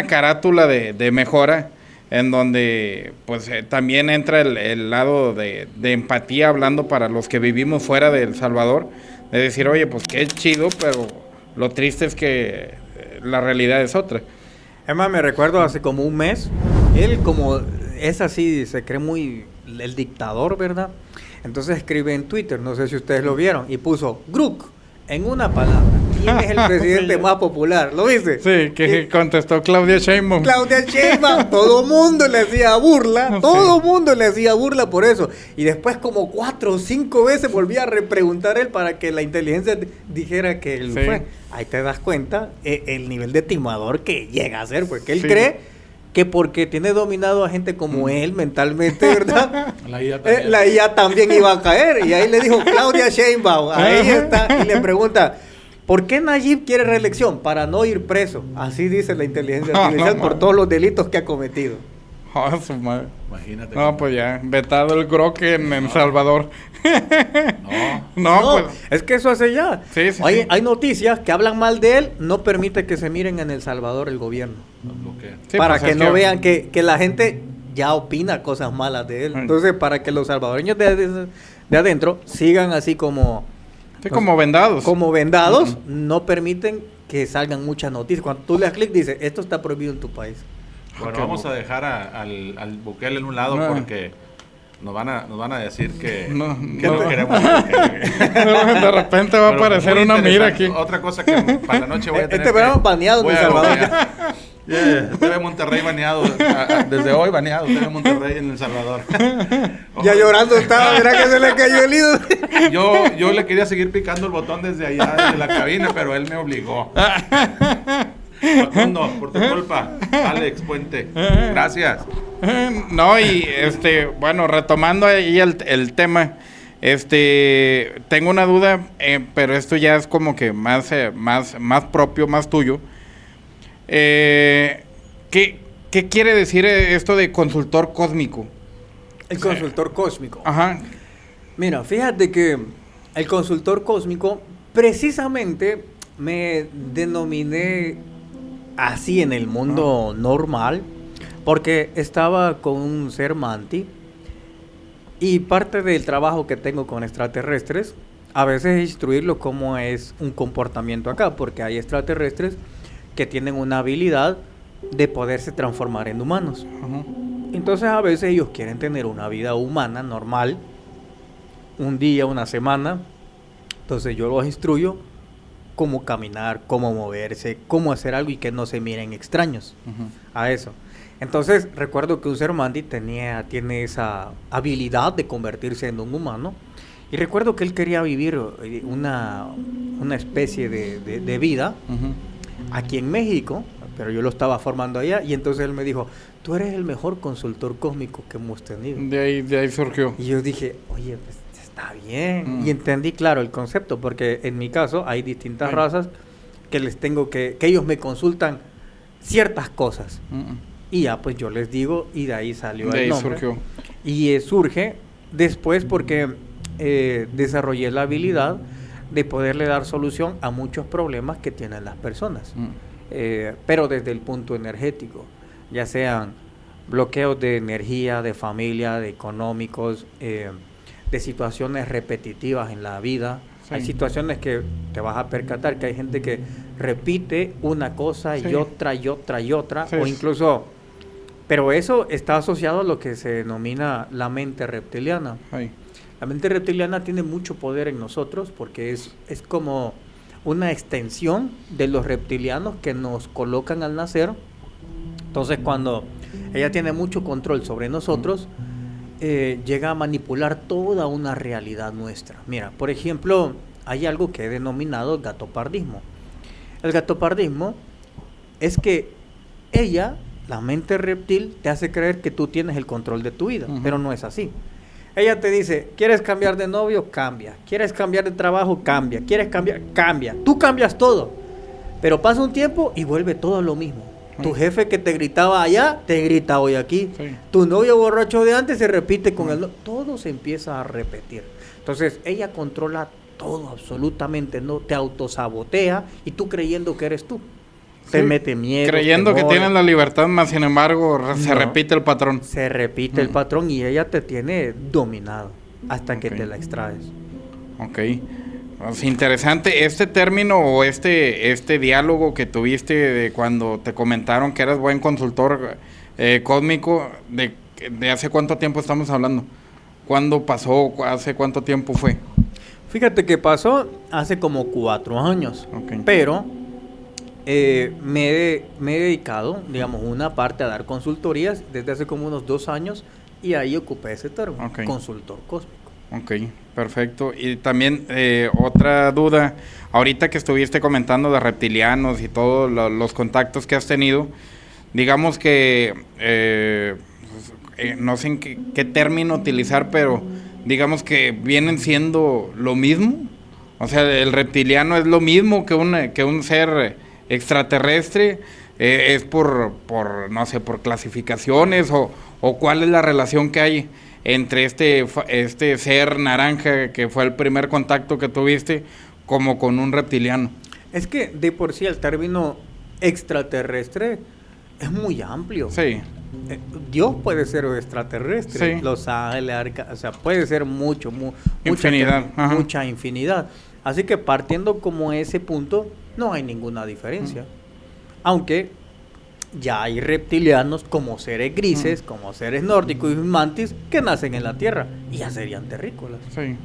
carátula de mejora, en donde pues también entra el lado de empatía, hablando para los que vivimos fuera de El Salvador, de decir, oye, pues qué chido, pero lo triste es que la realidad es otra. Es más, me recuerdo hace como un mes, él como es así, se cree muy el dictador, ¿verdad? Entonces escribe en Twitter, no sé si ustedes lo vieron, y puso Gruk en una palabra. ¿Quién es el presidente más popular? ¿Lo viste? Sí, que contestó Claudia Sheinbaum. Claudia Sheinbaum, todo mundo le hacía burla, todo mundo le hacía burla por eso. Y después como 4 o 5 veces volvía a repreguntar él para que la inteligencia dijera que él fue. Ahí te das cuenta el nivel de timador que llega a ser, porque él cree que porque tiene dominado a gente como él mentalmente, ¿verdad? La IA también iba a caer. Y ahí le dijo Claudia Sheinbaum, ahí está, y le pregunta, ¿por qué Nayib quiere reelección? Para no ir preso. Así dice la inteligencia artificial por todos los delitos que ha cometido. Oh, su madre. Imagínate. No, pues ya, vetado el Groque en El Salvador. No, pues. Es que eso hace ya. Sí, Oye, hay noticias que hablan mal de él, no permite que se miren en El Salvador el gobierno. Sí, para pues que no vean que la gente ya opina cosas malas de él. Entonces, para que los salvadoreños de adentro sigan así como... Sí, como vendados. Como vendados, no permiten que salgan muchas noticias. Cuando tú le das clic, dice, esto está prohibido en tu país. Bueno, vamos a dejar al Bukele en un lado porque nos van a decir que no queremos de repente va a aparecer una mira aquí. Otra cosa que para la noche voy a tener este verano baneado en El Salvador. TV Monterrey baneado, desde hoy baneado, TV Monterrey en El Salvador. Ya llorando estaba, mira que se le cayó el ídolo. Yo le quería seguir picando el botón desde allá, desde la cabina, pero él me obligó. Facundo, por tu culpa. Alex Puente, gracias. No, y bueno, retomando ahí el tema, tengo una duda, pero esto ya es como que más propio, más tuyo. ¿Qué quiere decir esto de consultor cósmico? El consultor cósmico. Ajá. Mira, fíjate que el consultor cósmico, precisamente me denominé así en el mundo normal, porque estaba con un ser manti, y parte del trabajo que tengo con extraterrestres, a veces es instruirlos cómo es un comportamiento acá, porque hay extraterrestres que tienen una habilidad de poderse transformar en humanos. Entonces a veces ellos quieren tener una vida humana normal, un día, una semana. Entonces yo los instruyo cómo caminar, cómo moverse, cómo hacer algo y que no se miren extraños a eso. Entonces recuerdo que un ser Mandy tiene esa habilidad de convertirse en un humano, y recuerdo que él quería vivir una especie de vida aquí en México, pero yo lo estaba formando allá, y entonces él me dijo, tú eres el mejor consultor cósmico que hemos tenido. De ahí surgió. Y yo dije, oye, pues está bien. Y entendí, claro, el concepto, porque en mi caso hay distintas razas que les tengo que ellos me consultan ciertas cosas. Y ya, pues yo les digo, y de ahí salió el nombre. Surgió. Y surge después porque desarrollé la habilidad de poderle dar solución a muchos problemas que tienen las personas. Pero desde el punto energético, ya sean bloqueos de energía, de familia, de económicos, de situaciones repetitivas en la vida. Sí. Hay situaciones que te vas a percatar que hay gente que repite una cosa y otra y otra y otra, o incluso, pero eso está asociado a lo que se denomina la mente reptiliana. La mente reptiliana tiene mucho poder en nosotros porque es como una extensión de los reptilianos que nos colocan al nacer. Entonces cuando ella tiene mucho control sobre nosotros, llega a manipular toda una realidad nuestra. Mira, por ejemplo, hay algo que he denominado el gatopardismo. El gatopardismo es que ella, la mente reptil, te hace creer que tú tienes el control de tu vida, pero no es así. Ella te dice, ¿quieres cambiar de novio? Cambia. ¿Quieres cambiar de trabajo? Cambia. ¿Quieres cambiar? Cambia. Tú cambias todo. Pero pasa un tiempo y vuelve todo lo mismo. Tu jefe que te gritaba allá, te grita hoy aquí. Sí. Tu novio borracho de antes se repite con el... Todo se empieza a repetir. Entonces, ella controla todo, absolutamente, ¿no? Te autosabotea y tú creyendo que eres tú. Te Sí. mete miedo. Creyendo que temores. tienes la libertad, más sin embargo, se No. repite el patrón. Se repite el patrón y ella te tiene dominado hasta que Ok. te la extraes. Ok. Pues interesante. Este término o este diálogo que tuviste de cuando te comentaron que eras buen consultor cósmico, ¿de hace cuánto tiempo estamos hablando? ¿Cuándo pasó? ¿Hace cuánto tiempo fue? Fíjate que pasó hace como 4 años, Ok. pero me he dedicado, digamos, una parte a dar consultorías desde hace como unos 2 años y ahí ocupé ese término, Ok. consultor cósmico. Ok, perfecto. Y también otra duda, ahorita que estuviste comentando de reptilianos y todos los contactos que has tenido, digamos que, no sé en qué término utilizar, pero digamos que vienen siendo lo mismo. O sea, el reptiliano es lo mismo que un ser extraterrestre, es por, no sé, por clasificaciones o cuál es la relación que hay entre este ser naranja que fue el primer contacto que tuviste como con un reptiliano. Es que de por sí el término extraterrestre es muy amplio. Sí, Dios puede ser extraterrestre, Sí. los ángeles, o sea, puede ser mucha Infinidad, ajá. mucha infinidad. Así que partiendo como ese punto, no hay ninguna diferencia. Aunque ya hay reptilianos como seres grises, como seres nórdicos y mantis que nacen en la Tierra y ya serían terrícolas. sí.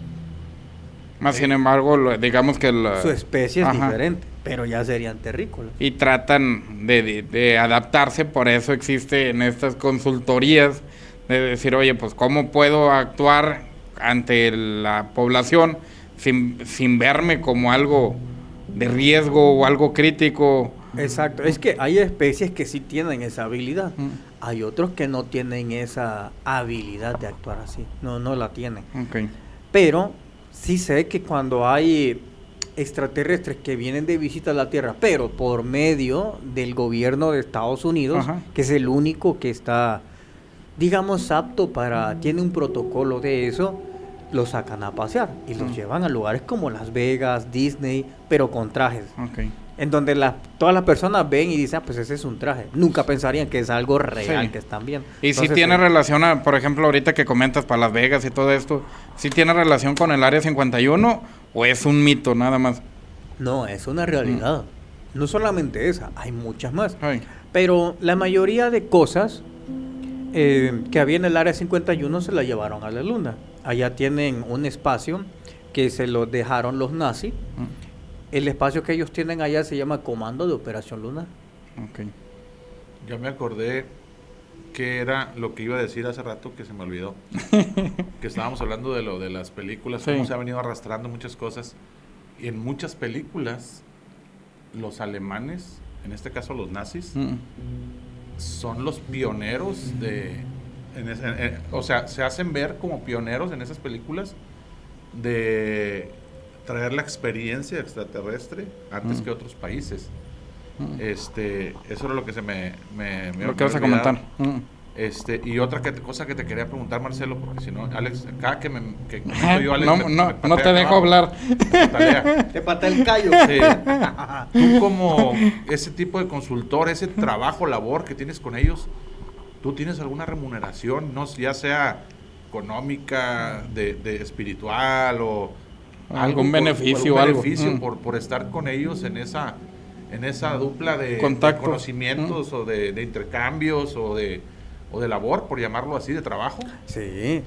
Más sin embargo, digamos que Su especie es Ajá. diferente, pero ya serían terrícolas. y tratan de adaptarse, por eso existen estas consultorías de decir, oye, pues cómo puedo actuar ante la población sin verme como algo de riesgo o algo crítico. Exacto, es que hay especies que sí tienen esa habilidad, hay otros que no tienen esa habilidad de actuar así, no la tienen. Ok, Pero sí sé que cuando hay extraterrestres que vienen de visita a la Tierra, pero por medio del gobierno de Estados Unidos, Ajá. que es el único que está, digamos, apto tiene un protocolo de eso, los sacan a pasear y los llevan a lugares como Las Vegas, Disney, pero con trajes. ok. En donde todas las personas ven y dicen, pues ese es un traje. Nunca pensarían que es algo real, Sí. que están viendo. Y si Entonces, tiene relación, por ejemplo, ahorita que comentas para Las Vegas y todo esto, ¿sí tiene relación con el Área 51 o es un mito nada más? No, es una realidad. No solamente esa, hay muchas más. Ay, Pero la mayoría de cosas que había en el Área 51 se la llevaron a la Luna. Allá tienen un espacio que se lo dejaron los nazis. El espacio que ellos tienen allá se llama Comando de Operación Lunar. ok. Ya me acordé que era lo que iba a decir hace rato que se me olvidó. Que estábamos hablando de lo de las películas, Sí. cómo se ha venido arrastrando muchas cosas. Y en muchas películas, los alemanes, en este caso los nazis, son los pioneros o sea, se hacen ver como pioneros en esas películas de traer la experiencia extraterrestre antes que otros países. Eso era lo que se me Lo que vas a comentar. Y otra cosa que te quería preguntar, Marcelo, porque si no, Alex, cada que comento yo, Alex, No te patea dejo abajo, hablar. me patalea. Te patea el callo. Sí. Tú como ese tipo de consultor, ese trabajo, labor que tienes con ellos, ¿tú tienes alguna remuneración, no ya sea económica, de espiritual o Algún beneficio o algún algo? beneficio por estar con ellos en esa dupla de Contacto. conocimientos o de intercambios o de labor, por llamarlo así, de trabajo? Sí.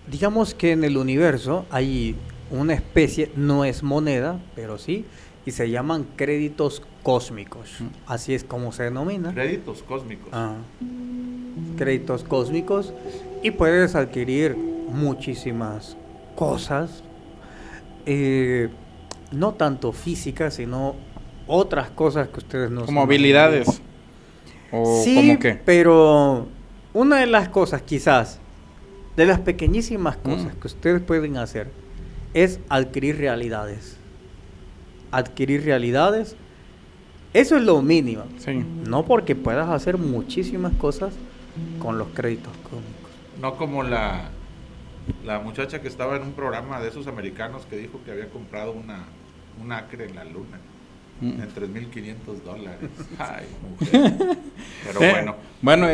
Digamos que en el universo hay una especie, no es moneda, pero sí, y se llaman créditos cósmicos. Así es como se denomina. Créditos cósmicos. Créditos cósmicos. Y puedes adquirir muchísimas cosas. No tanto físicas, sino otras cosas que ustedes no Como saben. habilidades. ¿O Sí, como qué? pero una de las cosas quizás, de las pequeñísimas cosas que ustedes pueden hacer, es adquirir realidades. Adquirir realidades Eso es lo mínimo. Sí. No porque puedas hacer muchísimas cosas con los créditos cómicos. No como la muchacha que estaba en un programa de esos americanos que dijo que había comprado un acre en la luna en $3,500. Ay, mujer. Pero bueno. Bueno,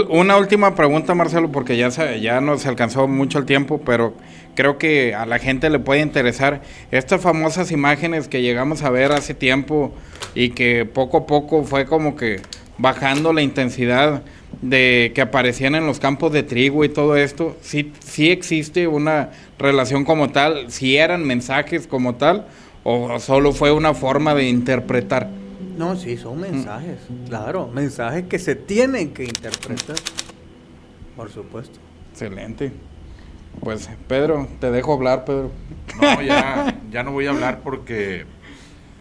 una última pregunta, Marcelo, porque ya nos alcanzó mucho el tiempo, pero creo que a la gente le puede interesar estas famosas imágenes que llegamos a ver hace tiempo y que poco a poco fue como que bajando la intensidad de que aparecían en los campos de trigo y todo esto. Sí existe una relación como tal, si eran mensajes como tal, o solo fue una forma de interpretar. No, sí, son mensajes, claro, mensajes que se tienen que interpretar, por supuesto. Excelente. Pues, Pedro, te dejo hablar, Pedro. No, ya no voy a hablar porque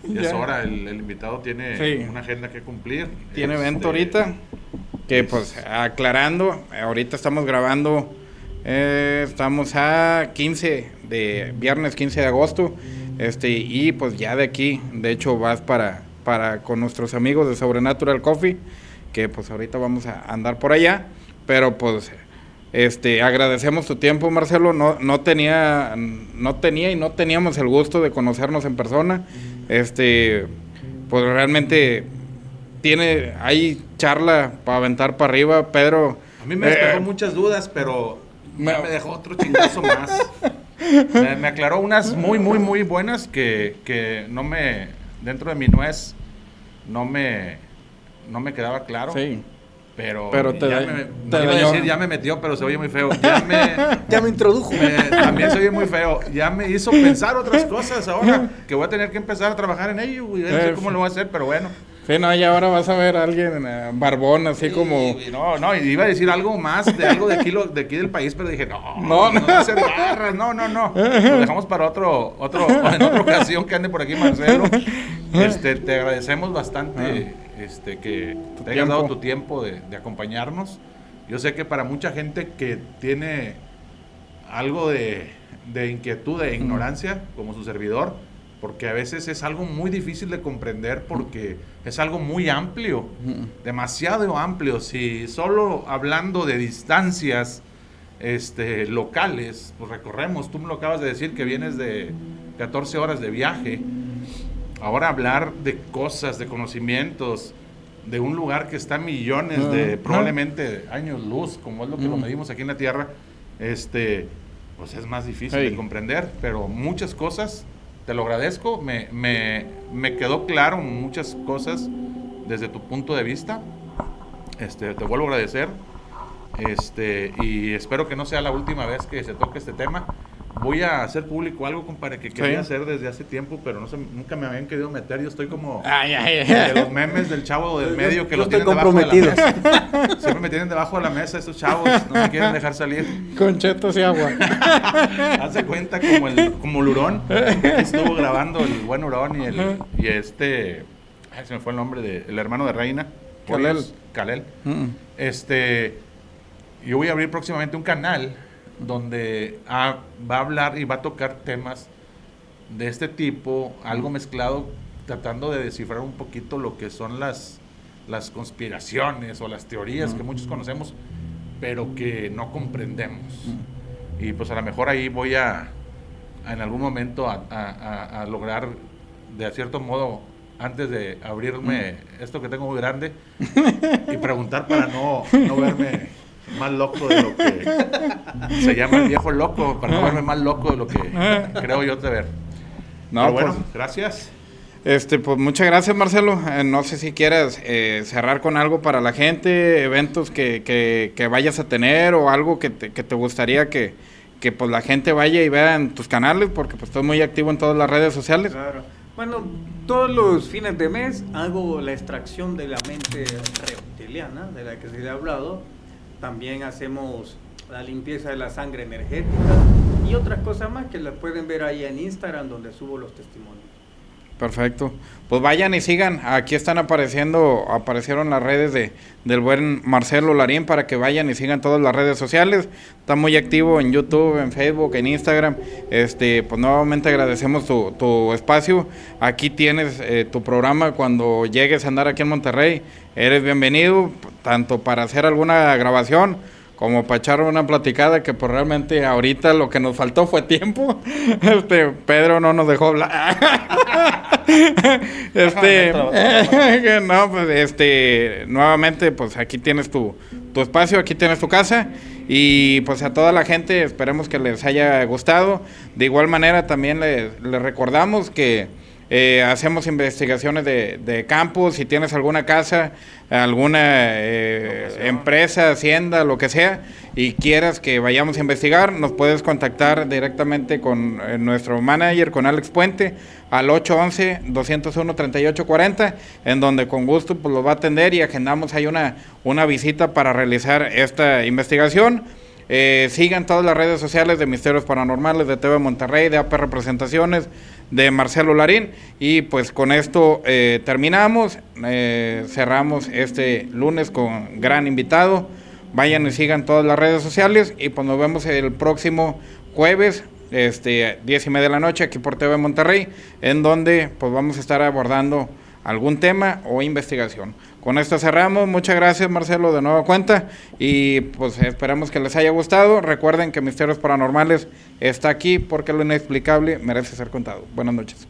ya es hora. El invitado tiene una agenda que cumplir. Tiene evento ahorita, que pues aclarando, ahorita estamos grabando, estamos a viernes 15 de agosto, y pues ya de aquí, de hecho vas para con nuestros amigos de Sobrenatural Coffee, que pues ahorita vamos a andar por allá, pero pues agradecemos tu tiempo, Marcelo. No tenía y no teníamos el gusto de conocernos en persona. Pues realmente hay charla para aventar para arriba, Pedro. A mí me despejó muchas dudas, pero me dejó otro chingazo más. Me aclaró unas muy, muy, muy buenas que no me, dentro de mi nuez, no me quedaba claro. Sí. Pero te iba a decir, ya me metió, pero se oye muy feo. Ya me introdujo. También se oye muy feo. Ya me hizo pensar otras cosas ahora, que voy a tener que empezar a trabajar en ello. Y no sé cómo lo voy a hacer, pero bueno. Sí, no, y ahora vas a ver a alguien barbón, así como... No, y iba a decir algo más de algo de aquí del país, pero dije, no va a ser garras, no. Lo dejamos para en otra ocasión que ande por aquí Marcelo. Te agradecemos bastante que te hayas dado tu tiempo de acompañarnos. Yo sé que para mucha gente que tiene algo de inquietud, de ignorancia, como su servidor, porque a veces es algo muy difícil de comprender porque es algo muy amplio, demasiado amplio. Si solo hablando de distancias locales, pues recorremos, tú me lo acabas de decir que vienes de 14 horas de viaje, ahora hablar de cosas, de conocimientos, de un lugar que está a millones de probablemente años luz, como es lo que lo medimos aquí en la Tierra, pues es más difícil de comprender, pero muchas cosas... Te lo agradezco, me quedó claro muchas cosas desde tu punto de vista. Te vuelvo a agradecer. Y espero que no sea la última vez que se toque este tema. Voy a hacer público algo, compadre, que quería hacer desde hace tiempo, pero nunca me habían querido meter. Yo estoy como de los memes del chavo del medio que lo tienen debajo de la mesa. Siempre me tienen debajo de la mesa estos chavos, no me quieren dejar salir. Con chetos y agua. Hace cuenta como el Hurón, que aquí estuvo grabando el buen Hurón se me fue el nombre el hermano de Reina, Kalel. Yo voy a abrir próximamente un canal donde va a hablar y va a tocar temas de este tipo, algo mezclado, tratando de descifrar un poquito lo que son las conspiraciones o las teorías que muchos conocemos, pero que no comprendemos. Y pues a lo mejor ahí voy en algún momento a lograr, de cierto modo, antes de abrirme esto que tengo muy grande, y preguntar para no verme más loco de lo que se llama el viejo loco, para no verme más loco de lo que creo yo te ver. Pero bueno, pues, gracias. Pues muchas gracias, Marcelo. No sé si quieres cerrar con algo para la gente, eventos que vayas a tener o algo que te gustaría que pues la gente vaya y vea en tus canales, porque pues estás muy activo en todas las redes sociales. Claro. Bueno, todos los fines de mes hago la extracción de la mente reptiliana, de la que se le ha hablado. También hacemos la limpieza de la sangre energética y otras cosas más que las pueden ver ahí en Instagram, donde subo los testimonios. Perfecto. Pues vayan y sigan. Aquí aparecieron las redes del buen Marcelo Larín para que vayan y sigan todas las redes sociales. Está muy activo en YouTube, en Facebook, en Instagram. Pues nuevamente agradecemos tu espacio. Aquí tienes tu programa cuando llegues a andar aquí en Monterrey. Eres bienvenido, tanto para hacer alguna grabación como para echar una platicada, que pues realmente ahorita lo que nos faltó fue tiempo. Pedro no nos dejó hablar. No, pues nuevamente, pues aquí tienes tu espacio, aquí tienes tu casa. Y pues a toda la gente esperemos que les haya gustado. De igual manera también les recordamos que hacemos investigaciones de campo. Si tienes alguna casa, alguna empresa, hacienda, lo que sea, y quieras que vayamos a investigar, nos puedes contactar directamente con nuestro manager, con Alex Puente, al 811-201-3840, en donde con gusto pues lo va a atender y agendamos ahí una visita para realizar esta investigación. Sigan todas las redes sociales de Misterios Paranormales, de TV Monterrey, de AP Representaciones, de Marcelo Larín, y pues con esto terminamos, cerramos este lunes con gran invitado. Vayan y sigan todas las redes sociales y pues nos vemos el próximo jueves, 10:30 de la noche, aquí por TV Monterrey, en donde pues vamos a estar abordando algún tema o investigación. Con esto cerramos. Muchas gracias, Marcelo, de nueva cuenta, y pues esperamos que les haya gustado. Recuerden que Misterios Paranormales está aquí porque lo inexplicable merece ser contado. Buenas noches.